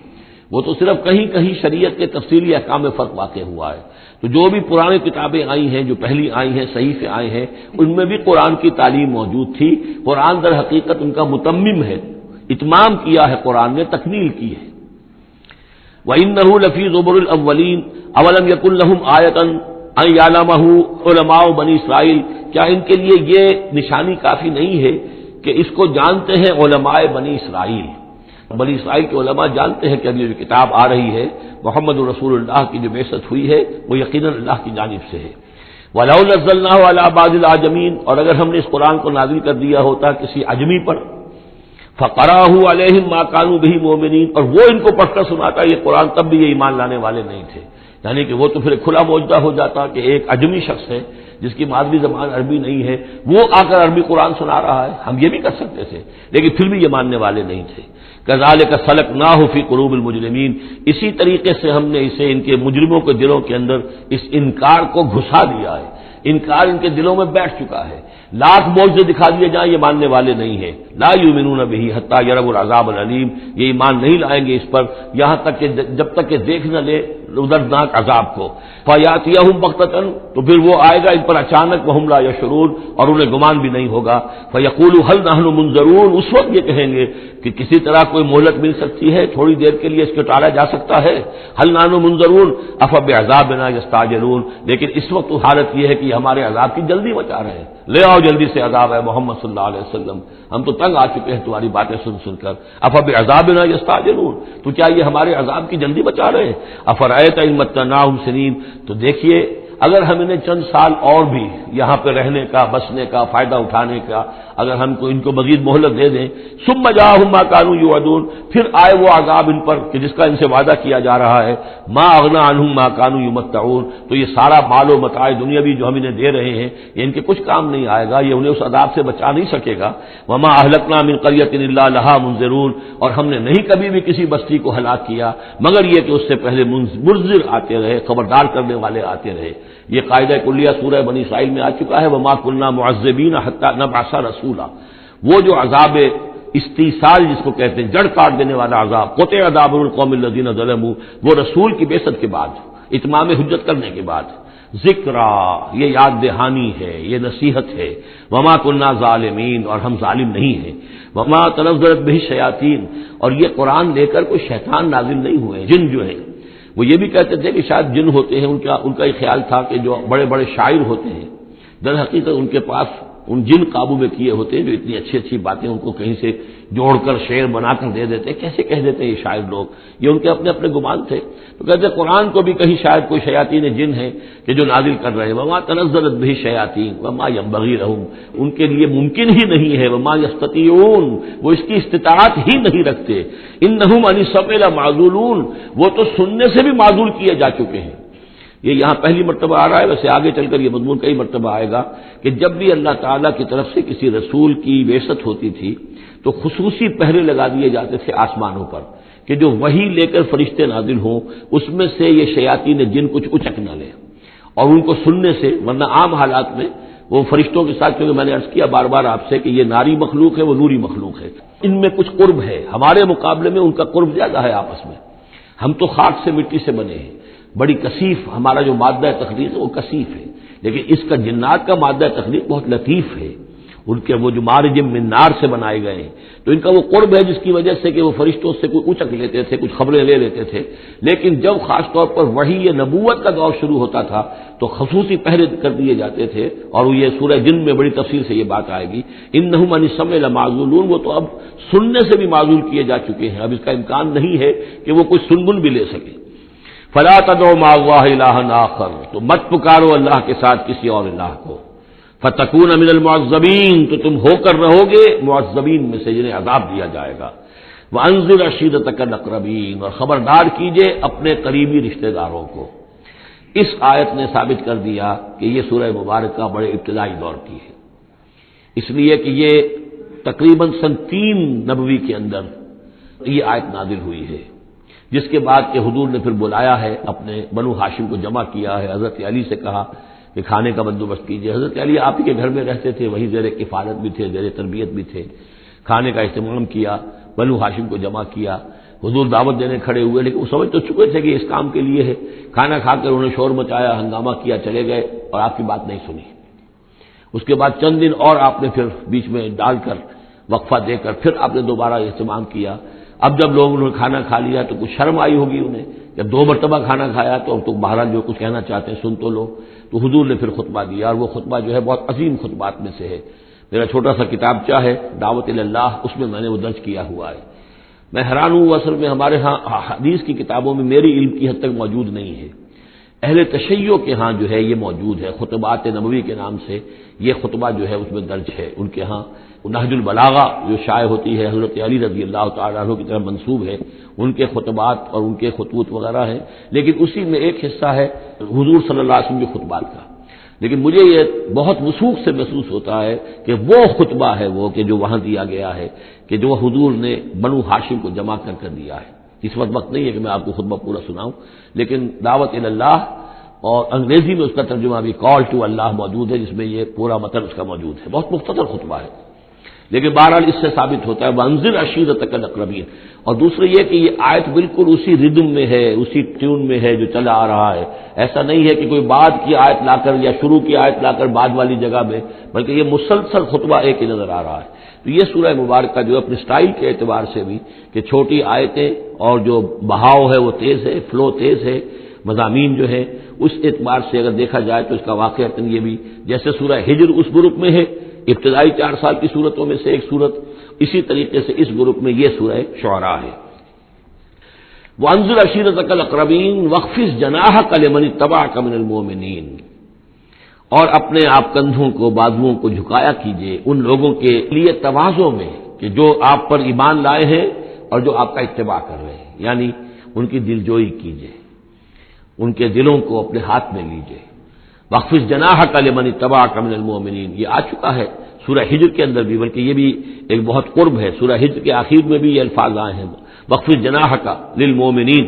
وہ تو صرف کہیں کہیں شریعت کے تفصیلی احکام میں فرق واقع ہوا ہے. تو جو بھی پرانی کتابیں آئی ہیں، جو پہلی آئی ہیں، صحیفے آئے ہیں، ان میں بھی قرآن کی تعلیم موجود تھی. قرآن در حقیقت ان کا متمم ہے، اتمام کیا ہے قرآن نے، تکمیل کی ہے. وَإِنَّهُ لَفِي زُبُرِ الْأَوَّلِينَ أَوَلَمْ يَكُنْ لَهُمْ آيَةً أَنْ يَعْلَمَهُ عُلَمَاءُ بَنِي إِسرائيل، کیا ان کے لیے یہ نشانی کافی نہیں ہے کہ اس کو جانتے ہیں علماء بنی اسرائیل؟ بنی اسرائیل کے علماء جانتے ہیں کہ اب یہ جو کتاب آ رہی ہے محمد رسول اللہ کی جو بعثت ہوئی ہے وہ یقیناً اللہ کی جانب سے ہے. وَلَوْ نَزَّلْنَاهُ عَلَى بَعْضِ الْأَعْجَمِينَ، اور اگر ہم نے اس قرآن کو نازل کر دیا ہوتا کسی عجمی پر، فَقَرَأَهُ عَلَيْهِمْ مَا كَانُوا بِهِ مُؤْمِنِينَ، اور وہ ان کو پڑھ کر سناتا یہ قرآن، تب بھی یہ ایمان لانے والے نہیں تھے. یعنی کہ وہ تو پھر کھلا معجزہ ہو جاتا کہ ایک عجمی شخص ہے جس کی مادری زبان عربی نہیں ہے، وہ آ کر عربی قرآن سنا رہا ہے. ہم یہ بھی کر سکتے تھے، لیکن پھر بھی یہ ماننے والے نہیں تھے. كَذَلِكَ سَلَكْنَاهُ فِي قُلُوبِ الْمُجْرِمِينَ، اسی طریقے سے ہم نے اسے ان کے مجرموں کے دلوں کے اندر اس انکار کو گھسا دیا ہے. انکار ان کے دلوں میں بیٹھ چکا ہے. لاکھ معجزے دکھا دیے جائیں یہ ماننے والے نہیں ہیں. لا یؤمنون بہ حتی یروا العذاب العلیم، یہ ایمان نہیں لائیں گے اس پر یہاں تک کہ جب تک کہ دیکھ نہ لے دردناک عذاب کو. فیاتیہم بغتۃ، تو پھر وہ آئے گا ان پر اچانک، وہم لا یشعرون، اور انہیں گمان بھی نہیں ہوگا. فیقولوا هل نحن منذرون، اس وقت یہ کہیں گے کہ کسی طرح کوئی مہلت مل سکتی ہے، تھوڑی دیر کے لیے اس کو ٹالا جا سکتا ہے. هل نحن منذرون افبعذابنا یستعجلون، لیکن اس وقت تو حالت یہ ہے کہ ہمارے عذاب کی جلدی مچا رہے ہیں. لے آؤ جلدی سے عذاب ہے محمد صلی اللہ علیہ وسلم، ہم تو تنگ آ چکے ہیں تمہاری باتیں سن سن کر. افبعذابنا یستعجلون، تو کیا یہ ہمارے عذاب کی جلدی بچا رہے ہیں؟ افرأیت ان متعناہم سنین، تو دیکھیے اگر ہم انہیں چند سال اور بھی یہاں پہ رہنے کا، بسنے کا، فائدہ اٹھانے کا، اگر ہم کو ان کو مزید مہلت دے دیں، ثم جاءہم ما کانوا یوعدون، پھر آئے وہ عذاب ان پر کہ جس کا ان سے وعدہ کیا جا رہا ہے، ما اغنی عنہم ما کانوا یمتعون، تو یہ سارا مال و متاع دنیاوی جو ہم انہیں دے رہے ہیں یہ ان کے کچھ کام نہیں آئے گا، یہ انہیں اس عذاب سے بچا نہیں سکے گا. وما اہلکنا من قریۃ الا لہا منذرون، اور ہم نے نہیں کبھی بھی کسی بستی کو ہلاک کیا مگر یہ کہ اس سے پہلے منذر آتے رہے، خبردار کرنے والے آتے رہے. یہ قاعدہ کلیہ سورہ بنی اسرائیل میں آ چکا ہے، وما كنا معذبین حتی نبعث رسولا. وہ جو عذاب استیصال جس کو کہتے ہیں، جڑ کاٹ دینے والا عذاب، قطع دابر القوم الذین ظلموا، وہ رسول کی بعثت کے بعد، اتمام حجت کرنے کے بعد. ذکرا، یہ یاد دہانی ہے، یہ نصیحت ہے. وما كنا ظالمین، اور ہم ظالم نہیں ہیں. وما تنزلت به الشیاطین، اور یہ قرآن لے کر کوئی شیطان نازل نہیں ہوئے. جن جو ہیں وہ یہ بھی کہتے تھے کہ شاید جن ہوتے ہیں، ان کا یہ خیال تھا کہ جو بڑے بڑے شاعر ہوتے ہیں در حقیقت ان کے پاس ان جن قابو میں کیے ہوتے ہیں جو اتنی اچھی اچھی باتیں ان کو کہیں سے جوڑ کر شعر بنا کر دے دیتے. کیسے کہہ دیتے ہیں یہ شاعر لوگ؟ یہ ان کے اپنے اپنے گمان تھے. تو کہتے ہیں قرآن کو بھی کہیں شاید کوئی شیاطین جن ہیں کہ جو نازل کر رہے ہیں. وما تنزلت به الشیاطین وما ينبغي لهم، ان کے لیے ممکن ہی نہیں ہے. وما يستطيعون، وہ اس کی استطاعت ہی نہیں رکھتے. انهم عن السمع لمعزولون، وہ تو سننے سے بھی معزول کیے جا چکے ہیں. یہ یہاں پہلی مرتبہ آ رہا ہے، ویسے آگے چل کر یہ مضمون کئی مرتبہ آئے گا کہ جب بھی اللہ تعالیٰ کی طرف سے کسی رسول کی بعثت ہوتی تھی تو خصوصی پہرے لگا دیے جاتے تھے آسمانوں پر کہ جو وحی لے کر فرشتے نازل ہوں اس میں سے یہ شیاطین جن کچھ اچک نہ لیں اور ان کو سننے سے، ورنہ عام حالات میں وہ فرشتوں کے ساتھ، کیونکہ میں نے عرض کیا بار بار آپ سے کہ یہ ناری مخلوق ہے، وہ نوری مخلوق ہے، ان میں کچھ قرب ہے، ہمارے مقابلے میں ان کا قرب زیادہ ہے آپس میں. ہم تو خاک سے مٹی سے بنے ہیں، بڑی کثیف ہمارا جو مادہ تخلیق ہے وہ کثیف ہے، لیکن اس کا جنات کا مادہ تخلیق بہت لطیف ہے. ان کے وہ جو مارج من نار سے بنائے گئے ہیں، تو ان کا وہ قرب ہے جس کی وجہ سے کہ وہ فرشتوں سے کوئی اچک لیتے تھے، کچھ خبریں لے لیتے تھے، لیکن جب خاص طور پر وحی نبوت کا دور شروع ہوتا تھا تو خصوصی پہرے کر دیے جاتے تھے، اور یہ سورہ جن میں بڑی تفصیل سے یہ بات آئے گی، انہم عن السمع لمعزولون، وہ تو اب سننے سے بھی معزول کیے جا چکے ہیں، اب اس کا امکان نہیں ہے کہ وہ کوئی سنگن بھی لے سکے۔ فلا تدعوا مع اللہ الہا آخر، تو مت پکارو اللہ کے ساتھ کسی اور الہ کو، فتکون من المعذبین، تو تم ہو کر رہو گے معذبین میں سے جنہیں عذاب دیا جائے گا۔ وانذر عشیرتک الاقربین، اور خبردار کیجئے اپنے قریبی رشتہ داروں کو۔ اس آیت نے ثابت کر دیا کہ یہ سورہ مبارکہ بڑے ابتدائی دور کی ہے، اس لیے کہ یہ تقریباً سن 3 نبوی کے اندر یہ آیت نازل ہوئی ہے، جس کے بعد کہ حضور نے پھر بلایا ہے، اپنے بنو ہاشم کو جمع کیا ہے، حضرت علی سے کہا کہ کھانے کا بندوبست کیجیے۔ حضرت علی آپ ہی کے گھر میں رہتے تھے، وہیں زیر کفالت بھی تھے، زیر تربیت بھی تھے، کھانے کا اہتمام کیا، بنو ہاشم کو جمع کیا، حضور دعوت دینے کھڑے ہوئے، لیکن وہ سمجھ تو چکے تھے کہ اس کام کے لیے ہے، کھانا کھا کر انہوں نے شور مچایا، ہنگامہ کیا، چلے گئے اور آپ کی بات نہیں سنی۔ اس کے بعد چند دن اور آپ نے پھر بیچ میں ڈال کر وقفہ دے کر پھر آپ نے دوبارہ اہتمام کیا۔ اب جب لوگوں نے کھانا کھا لیا تو کچھ شرم آئی ہوگی انہیں، جب 2 مرتبہ کھانا کھایا تو اب تو بہرحال جو کچھ کہنا چاہتے ہیں سن تو لو، تو حضور نے پھر خطبہ دیا، اور وہ خطبہ جو ہے بہت عظیم خطبات میں سے ہے۔ میرا چھوٹا سا کتابچہ ہے دعوت اللہ، اس میں نے وہ درج کیا ہوا ہے۔ میں حیران ہوں، اصل میں ہمارے ہاں حدیث کی کتابوں میں میری علم کی حد تک موجود نہیں ہے، اہل تشیع کے ہاں جو ہے یہ موجود ہے، خطبات نبوی کے نام سے یہ خطبہ جو ہے اس میں درج ہے، ان کے ہاں نہج البلاغہ جو شائع ہوتی ہے حضرت علی رضی اللہ تعالیٰ عنہ کی طرف منسوب ہے، ان کے خطبات اور ان کے خطوط وغیرہ ہیں، لیکن اسی میں ایک حصہ ہے حضور صلی اللہ علیہ وسلم کے خطبات کا، لیکن مجھے یہ بہت وثوق سے محسوس ہوتا ہے کہ وہ خطبہ ہے وہ کہ جو وہاں دیا گیا ہے، کہ جو حضور نے بنو ہاشم کو جمع کر دیا ہے۔ اس وقت نہیں ہے کہ میں آپ کو خطبہ پورا سناؤں، لیکن دعوت اللہ اور انگریزی میں اس کا ترجمہ بھی کال ٹو اللہ موجود ہے، جس میں یہ پورا متن اس کا موجود ہے، بہت مختصر خطبہ ہے، لیکن بہرحال اس سے ثابت ہوتا ہے وانذر عشیرتک الاقربین۔ اور دوسرے یہ کہ یہ آیت بالکل اسی ردم میں ہے، اسی ٹیون میں ہے جو چلا آ رہا ہے، ایسا نہیں ہے کہ کوئی بعد کی آیت لا کر یا شروع کی آیت لا کر بعد والی جگہ میں، بلکہ یہ مسلسل خطبہ ایک ہی نظر آ رہا ہے۔ تو یہ سورہ مبارکہ جو اپنے سٹائل کے اعتبار سے بھی کہ چھوٹی آیتیں اور جو بہاؤ ہے وہ تیز ہے، فلو تیز ہے، مضامین جو ہے اس اعتبار سے اگر دیکھا جائے تو اس کا واقعہ یہ بھی جیسے سورہ ہجر اس گروپ میں ہے، ابتدائی 4 سال کی صورتوں میں سے ایک صورت، اسی طریقے سے اس گروپ میں یہ سورہ شعراء ہے۔ وانذر عشیرتک الاقربین واخفض جناحک لمن اتبعک من المؤمنین، اور اپنے آپ کندھوں کو، بازوؤں کو جھکایا کیجیے ان لوگوں کے لیے تواضع میں کہ جو آپ پر ایمان لائے ہیں اور جو آپ کا اتباع کر رہے ہیں، یعنی ان کی دلجوئی کیجیے، ان کے دلوں کو اپنے ہاتھ میں لیجیے۔ واخفض جناحک لمن اتبعک من المؤمنین، یہ آ چکا ہے سورہ ہجر کے اندر بھی، بلکہ یہ بھی ایک بہت قرب ہے، سورہ ہجر کے آخر میں بھی یہ الفاظ آئے ہیں واخفض جناحک للمؤمنین،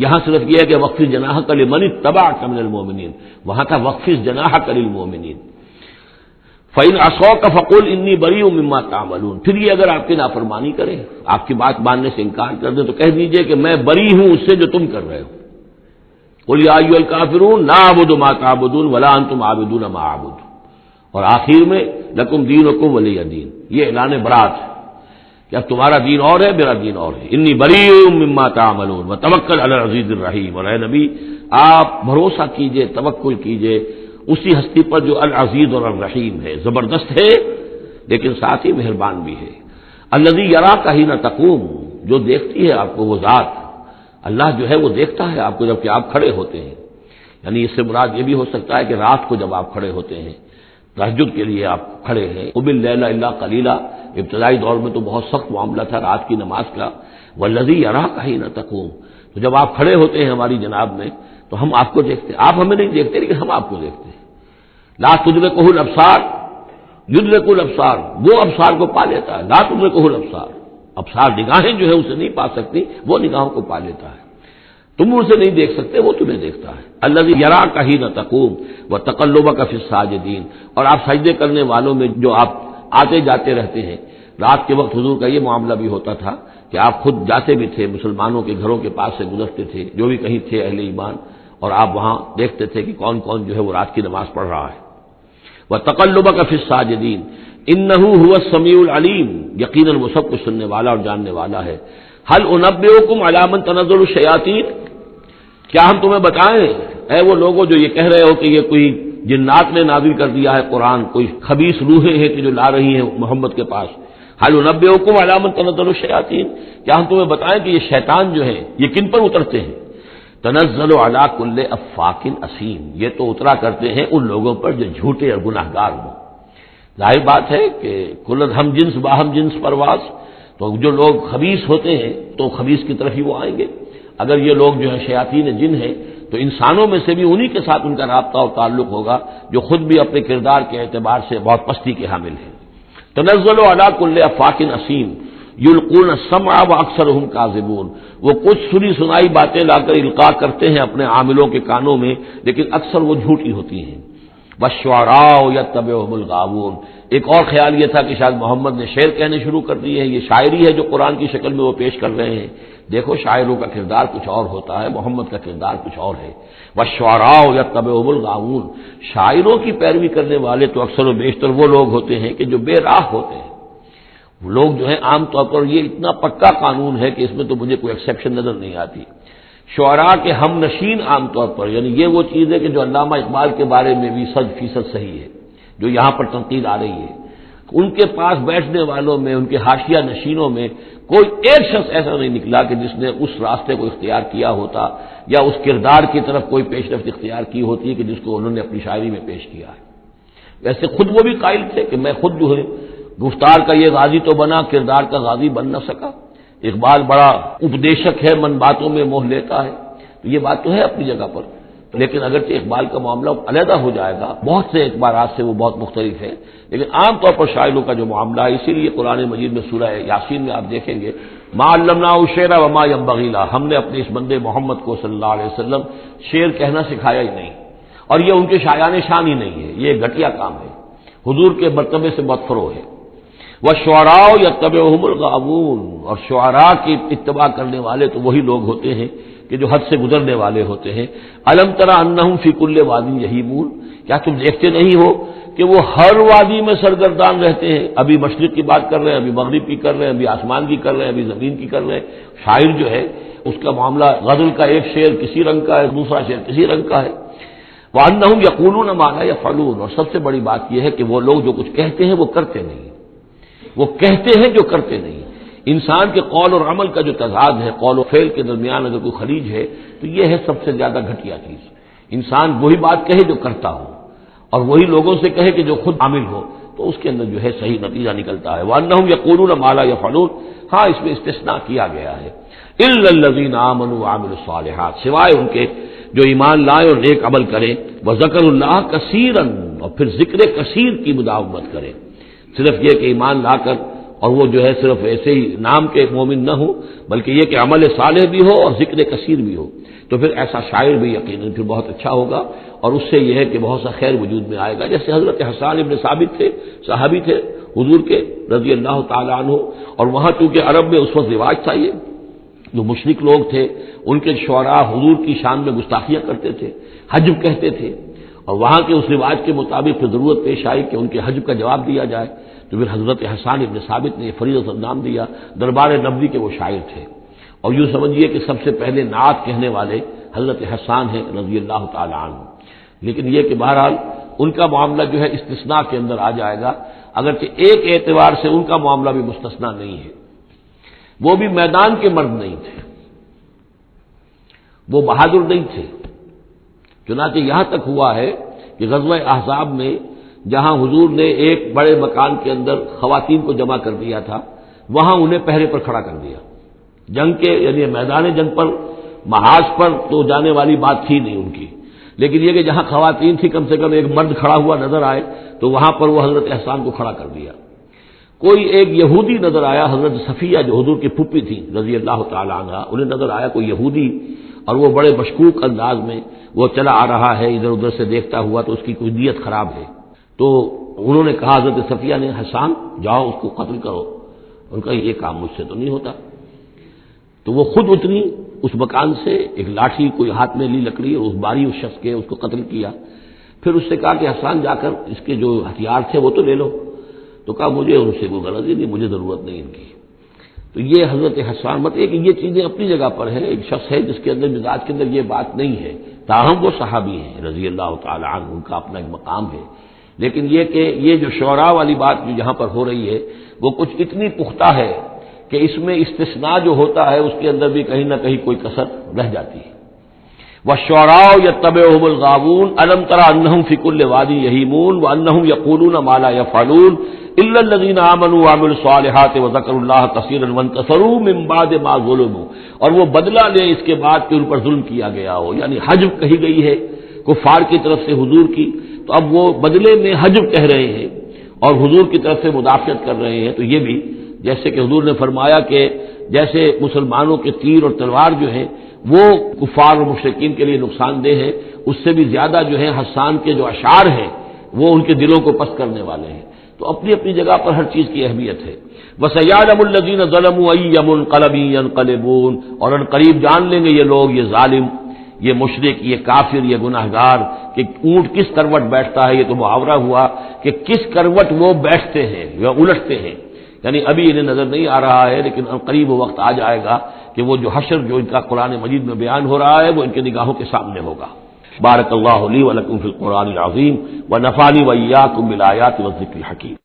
یہاں صرف یہ ہے کہ واخفض جناحک لمن اتبعک من المؤمنین، وہاں تھا واخفض جناحک للمؤمنین۔ فإن عصوک فقل انی بریء مما تعملون، پھر یہ اگر آپ کی نافرمانی کریں، آپ کی بات ماننے سے انکار کر دیں تو کہہ دیجئے کہ میں بری ہوں اس سے جو تم کر رہے ہو۔ قل یا ایھا الکافرون لا اعبد ما تعبدون ولا انتم عابدون ما اعبد، اور آخر میں لکم دینکم ولی دین، یہ اعلان برات ہے کہ اب تمہارا دین اور ہے، میرا دین اور ہے۔ انی بریء مما تعملون وتوکل علی العزیز الرحیم، اور اے نبی آپ بھروسہ کیجئے، توکل کیجئے اسی ہستی پر جو العزیز اور الرحیم ہے، زبردست ہے لیکن ساتھ ہی مہربان بھی ہے۔ الذی یراک حین تقوم، جو دیکھتی ہے آپ کو وہ ذات، اللہ جو ہے وہ دیکھتا ہے آپ کو جبکہ آپ کھڑے ہوتے ہیں، یعنی اس سے مراد یہ بھی ہو سکتا ہے کہ رات کو جب آپ کھڑے ہوتے ہیں، تہجد کے لیے آپ کھڑے ہیں۔ قم اللیل الا قلیلا، ابتدائی دور میں تو بہت سخت معاملہ تھا رات کی نماز کا، والذی یراک حین تقوم، تو جب آپ کھڑے ہوتے ہیں ہماری جناب میں تو ہم آپ کو دیکھتے ہیں، آپ ہمیں نہیں دیکھتے لیکن ہم آپ کو دیکھتے ہیں۔ لا تدرکہ الابصار یدرک الابصار، وہ ابصار کو پا لیتا ہے، لا تدرکہ الابصار، ابصار نگاہیں جو ہے اسے نہیں پا سکتی، وہ نگاہوں کو پا لیتا ہے، تم اسے نہیں دیکھ سکتے وہ تمہیں دیکھتا ہے۔ الذی یراک حین تقوم وتقلبک فی الساجدین، اور آپ سجدے کرنے والوں میں جو آپ آتے جاتے رہتے ہیں، رات کے وقت حضور کا یہ معاملہ بھی ہوتا تھا کہ آپ خود جاتے بھی تھے، مسلمانوں کے گھروں کے پاس سے گزرتے تھے جو بھی کہیں تھے اہل ایمان، اور آپ وہاں دیکھتے تھے کہ کون کون جو ہے وہ رات کی نماز پڑھ رہا ہے۔ وتقلبک فی الساجدین، انہ هو السمیع العلیم، یقیناً وہ سب کچھ سننے والا اور جاننے والا ہے۔ هل انبئکم علی من تنزل الشیاطین، کیا ہم تمہیں بتائیں اے وہ لوگوں جو یہ کہہ رہے ہو کہ یہ کوئی جنات نے نازل کر دیا ہے قرآن، کوئی خبیث روحیں ہیں کہ جو لا رہی ہیں محمد کے پاس، هل انبئکم علی من تنزل الشیاطین، کیا ہم تمہیں بتائیں کہ یہ شیطان جو ہیں یہ کن پر اترتے ہیں؟ تنزل علی کل افاک اثیم، یہ تو اترا کرتے ہیں ان لوگوں پر جو جھوٹے اور گناہگار ہوں۔ ظاہر بات ہے کہ کل ہم جنس باہم جنس پرواز، تو جو لوگ خبیث ہوتے ہیں تو خبیث کی طرف ہی وہ آئیں گے۔ اگر یہ لوگ جو ہے شیاطین جن ہیں تو انسانوں میں سے بھی انہی کے ساتھ ان کا رابطہ اور تعلق ہوگا جو خود بھی اپنے کردار کے اعتبار سے بہت پستی کے حامل ہیں۔ تنزل علی کل افاک اثیم یلقون السمع واکثرهم کاذبون، وہ کچھ سنی سنائی باتیں لا کر القاء کرتے ہیں اپنے عاملوں کے کانوں میں، لیکن اکثر وہ جھوٹی ہوتی ہیں۔ والشعراء یتبعهم الغاوون، ایک اور خیال یہ تھا کہ شاید محمد نے شعر کہنے شروع کر دیے ہیں، یہ شاعری ہے جو قرآن کی شکل میں وہ پیش کر رہے ہیں۔ دیکھو شاعروں کا کردار کچھ اور ہوتا ہے، محمد کا کردار کچھ اور ہے۔ والشعراء یتبعهم الغاوون، شاعروں کی پیروی کرنے والے تو اکثر و بیشتر وہ لوگ ہوتے ہیں کہ جو بے راہ ہوتے ہیں۔ وہ لوگ جو ہیں عام طور پر، یہ اتنا پکا قانون ہے کہ اس میں تو مجھے کوئی ایکسیپشن نظر نہیں آتی، شعراء کے ہم نشین عام طور پر، یعنی یہ وہ چیز ہے کہ جو علامہ اقبال کے بارے میں بھی 100% صحیح ہے، جو یہاں پر تنقید آ رہی ہے، ان کے پاس بیٹھنے والوں میں، ان کے حاشیہ نشینوں میں کوئی ایک شخص ایسا نہیں نکلا کہ جس نے اس راستے کو اختیار کیا ہوتا یا اس کردار کی طرف کوئی پیش رفت اختیار کی ہوتی کہ جس کو انہوں نے اپنی شاعری میں پیش کیا ہے۔ ویسے خود وہ بھی قائل تھے کہ میں خود جو ہے گفتار کا یہ غازی تو بنا، کردار کا غازی بن نہ سکا۔ اقبال بڑا اپدیشک ہے، من باتوں میں موہ لیتا ہے، تو یہ بات تو ہے اپنی جگہ پر، لیکن اگرچہ اقبال کا معاملہ علیحدہ ہو جائے گا، بہت سے اعتبارات سے وہ بہت مختلف ہے، لیکن عام طور پر شاعروں کا جو معاملہ ہے، اسی لیے قرآن مجید میں سورہ یاسین میں آپ دیکھیں گے ما علمناه الشعر وما ينبغي له، ہم نے اپنے اس بندے محمد کو صلی اللہ علیہ وسلم شعر کہنا سکھایا ہی نہیں، اور یہ ان کے شایان شان ہی نہیں ہے، یہ گھٹیا کام ہے، حضور کے مرتبے سے بہت فرو ہے۔ والشعراء یتبعهم الغاوون، اور شعراء کی اتباع کرنے والے تو وہی لوگ ہوتے ہیں کہ جو حد سے گزرنے والے ہوتے ہیں۔ الم تر انہم فی کل واد یہیمون، کیا تم دیکھتے نہیں ہو کہ وہ ہر وادی میں سرگردان رہتے ہیں؟ ابھی مشرق کی بات کر رہے ہیں، ابھی مغرب کی کر رہے ہیں، ابھی آسمان کی کر رہے ہیں، ابھی زمین کی کر رہے ہیں۔ شاعر جو ہے اس کا معاملہ غزل کا ایک شعر کسی رنگ کا ہے، دوسرا شعر کسی رنگ کا ہے۔ وانہم یقولون ما لا یفعلون، اور سب سے بڑی بات یہ ہے کہ وہ لوگ جو کچھ کہتے ہیں وہ کرتے نہیں، وہ کہتے ہیں جو کرتے نہیں۔ انسان کے قول اور عمل کا جو تضاد ہے، قول و فعل کے درمیان اگر کوئی خلیج ہے تو یہ ہے سب سے زیادہ گھٹیا چیز۔ انسان وہی بات کہے جو کرتا ہو، اور وہی لوگوں سے کہے کہ جو خود عامل ہو، تو اس کے اندر جو ہے صحیح نتیجہ نکلتا ہے۔ وَأَنَّهُمْ يَقُولُونَ مَا لَا يَفْعَلُونَ، ہاں اس میں استثناء کیا گیا ہے، إِلَّا الَّذِينَ آمَنُوا وَعَمِلُوا الصَّالِحَاتِ، سوائے ان کے جو ایمان لائے اور نیک عمل کریں، وَذَكَرُوا اللَّهَ كَثِيرًا، اور پھر ذکر کثیر کی مداومت کریں۔ صرف یہ کہ ایمان لا کر اور وہ جو ہے صرف ایسے ہی نام کے مومن نہ ہو، بلکہ یہ کہ عمل صالح بھی ہو اور ذکر کثیر بھی ہو، تو پھر ایسا شاعر بھی یقیناً پھر بہت اچھا ہوگا، اور اس سے یہ ہے کہ بہت سا خیر وجود میں آئے گا۔ جیسے حضرت حسان ابن ثابت تھے، صحابی تھے حضور کے رضی اللہ تعالیٰ عنہ، اور وہاں چونکہ عرب میں اس وقت رواج تھا، یہ جو مشرک لوگ تھے ان کے شعراء حضور کی شان میں گستاخیاں کرتے تھے، حجب کہتے تھے، اور وہاں کے اس رواج کے مطابق پھر ضرورت پیش آئی کہ ان کے حجب کا جواب دیا جائے، تو پھر حضرت حسان ابن ثابت نے فریضۃ النام دیا، دربار نبوی کے وہ شاعر تھے، اور یوں سمجھیے کہ سب سے پہلے نعت کہنے والے حضرت حسان ہیں رضی اللہ تعالی عنہ۔ لیکن یہ کہ بہرحال ان کا معاملہ جو ہے استثناء کے اندر آ جائے گا، اگرچہ ایک اعتبار سے ان کا معاملہ بھی مستثنیٰ نہیں ہے، وہ بھی میدان کے مرد نہیں تھے، وہ بہادر نہیں تھے۔ چنانچہ یہاں تک ہوا ہے کہ غزوہ احزاب میں جہاں حضور نے ایک بڑے مکان کے اندر خواتین کو جمع کر دیا تھا، وہاں انہیں پہرے پر کھڑا کر دیا، جنگ کے یعنی میدان جنگ پر محاذ پر تو جانے والی بات تھی نہیں ان کی، لیکن یہ کہ جہاں خواتین تھی کم سے کم ایک مرد کھڑا ہوا نظر آئے تو وہاں پر وہ حضرت احسان کو کھڑا کر دیا۔ کوئی ایک یہودی نظر آیا، حضرت صفیہ جو حضور کی پھوپھی تھی رضی اللہ تعالی عنہ، انہیں نظر آیا کوئی یہودی، اور وہ بڑے مشکوک انداز میں وہ چلا آ رہا ہے ادھر ادھر سے دیکھتا ہوا، تو اس کی کوئی نیت خراب ہے۔ تو انہوں نے کہا، حضرت صفیہ نے، حسان جاؤ اس کو قتل کرو۔ ان کا یہ کام مجھ سے تو نہیں ہوتا۔ تو وہ خود اتنی اس مکان سے، ایک لاٹھی کوئی ہاتھ میں لی لکڑی، اور اس باری اس شخص کے اس کو قتل کیا۔ پھر اس سے کہا کہ حسان جا کر اس کے جو ہتھیار تھے وہ تو لے لو۔ تو کہا مجھے ان سے کوئی غرض ہی نہیں، مجھے ضرورت نہیں ان کی۔ تو یہ حضرت حسان مطلب کہ یہ چیزیں اپنی جگہ پر ہیں، ایک شخص ہے جس کے اندر مزاج کے اندر یہ بات نہیں ہے، تاہم وہ صحابی ہیں رضی اللہ تعالی عنہ، ان کا اپنا ایک مقام ہے، لیکن یہ کہ یہ جو شعراء والی بات جو یہاں پر ہو رہی ہے وہ کچھ اتنی پختہ ہے کہ اس میں استثناء جو ہوتا ہے اس کے اندر بھی کہیں نہ کہیں کوئی کسر رہ جاتی ہے۔ وَالشُّعَرَاءُ يَتَّبِعُهُمُ الْغَاوُونَ أَلَمْ تَرَ أَنَّهُمْ فِي كُلِّ وَادٍ يَهِيمُونَ وَأَنَّهُمْ يَقُولُونَ مَا لَا يَفْعَلُونَ إِلَّا الَّذِينَ آمَنُوا وَعَمِلُوا الصَّالِحَاتِ وَذَكَرُوا اللَّهَ كَثِيرًا وَانتَصَرُوا مِن بَعْدِ مَا ظُلِمُوا، اور وہ بدلہ لیں اس کے بعد کہ ان پر ظلم کیا گیا ہو، یعنی حجب کہی گئی ہے کفار کی طرف سے حضور کی، تو اب وہ بدلے میں حجب کہہ رہے ہیں اور حضور کی طرف سے مدافعت کر رہے ہیں۔ تو یہ بھی جیسے کہ حضور نے فرمایا کہ جیسے مسلمانوں کے تیر اور تلوار جو ہیں وہ کفار اور مشرکین کے لیے نقصان دہ ہے، اس سے بھی زیادہ جو ہے حسان کے جو اشعار ہیں وہ ان کے دلوں کو پست کرنے والے ہیں۔ تو اپنی اپنی جگہ پر ہر چیز کی اہمیت ہے۔ وَسَيَعْلَمُ الَّذِينَ ظَلَمُوا أَيَّ مُنقَلَبٍ يَنقَلِبُونَ، اور ان قریب جان لیں گے یہ لوگ، یہ ظالم، یہ مشرک، یہ کافر، یہ گناہگار کہ اونٹ کس کروٹ بیٹھتا ہے۔ یہ تو محاورہ ہوا کہ کس کروٹ وہ بیٹھتے ہیں یا الٹتے ہیں، یعنی ابھی انہیں نظر نہیں آ رہا ہے لیکن قریب وہ وقت آ جائے گا کہ وہ جو حشر جو ان کا قرآن مجید میں بیان ہو رہا ہے وہ ان کی نگاہوں کے سامنے ہوگا۔ بارک اللہ لی و لکم فی القرآن العظیم و نفعنی و ایاکم بالآیات والذکر الحکیم۔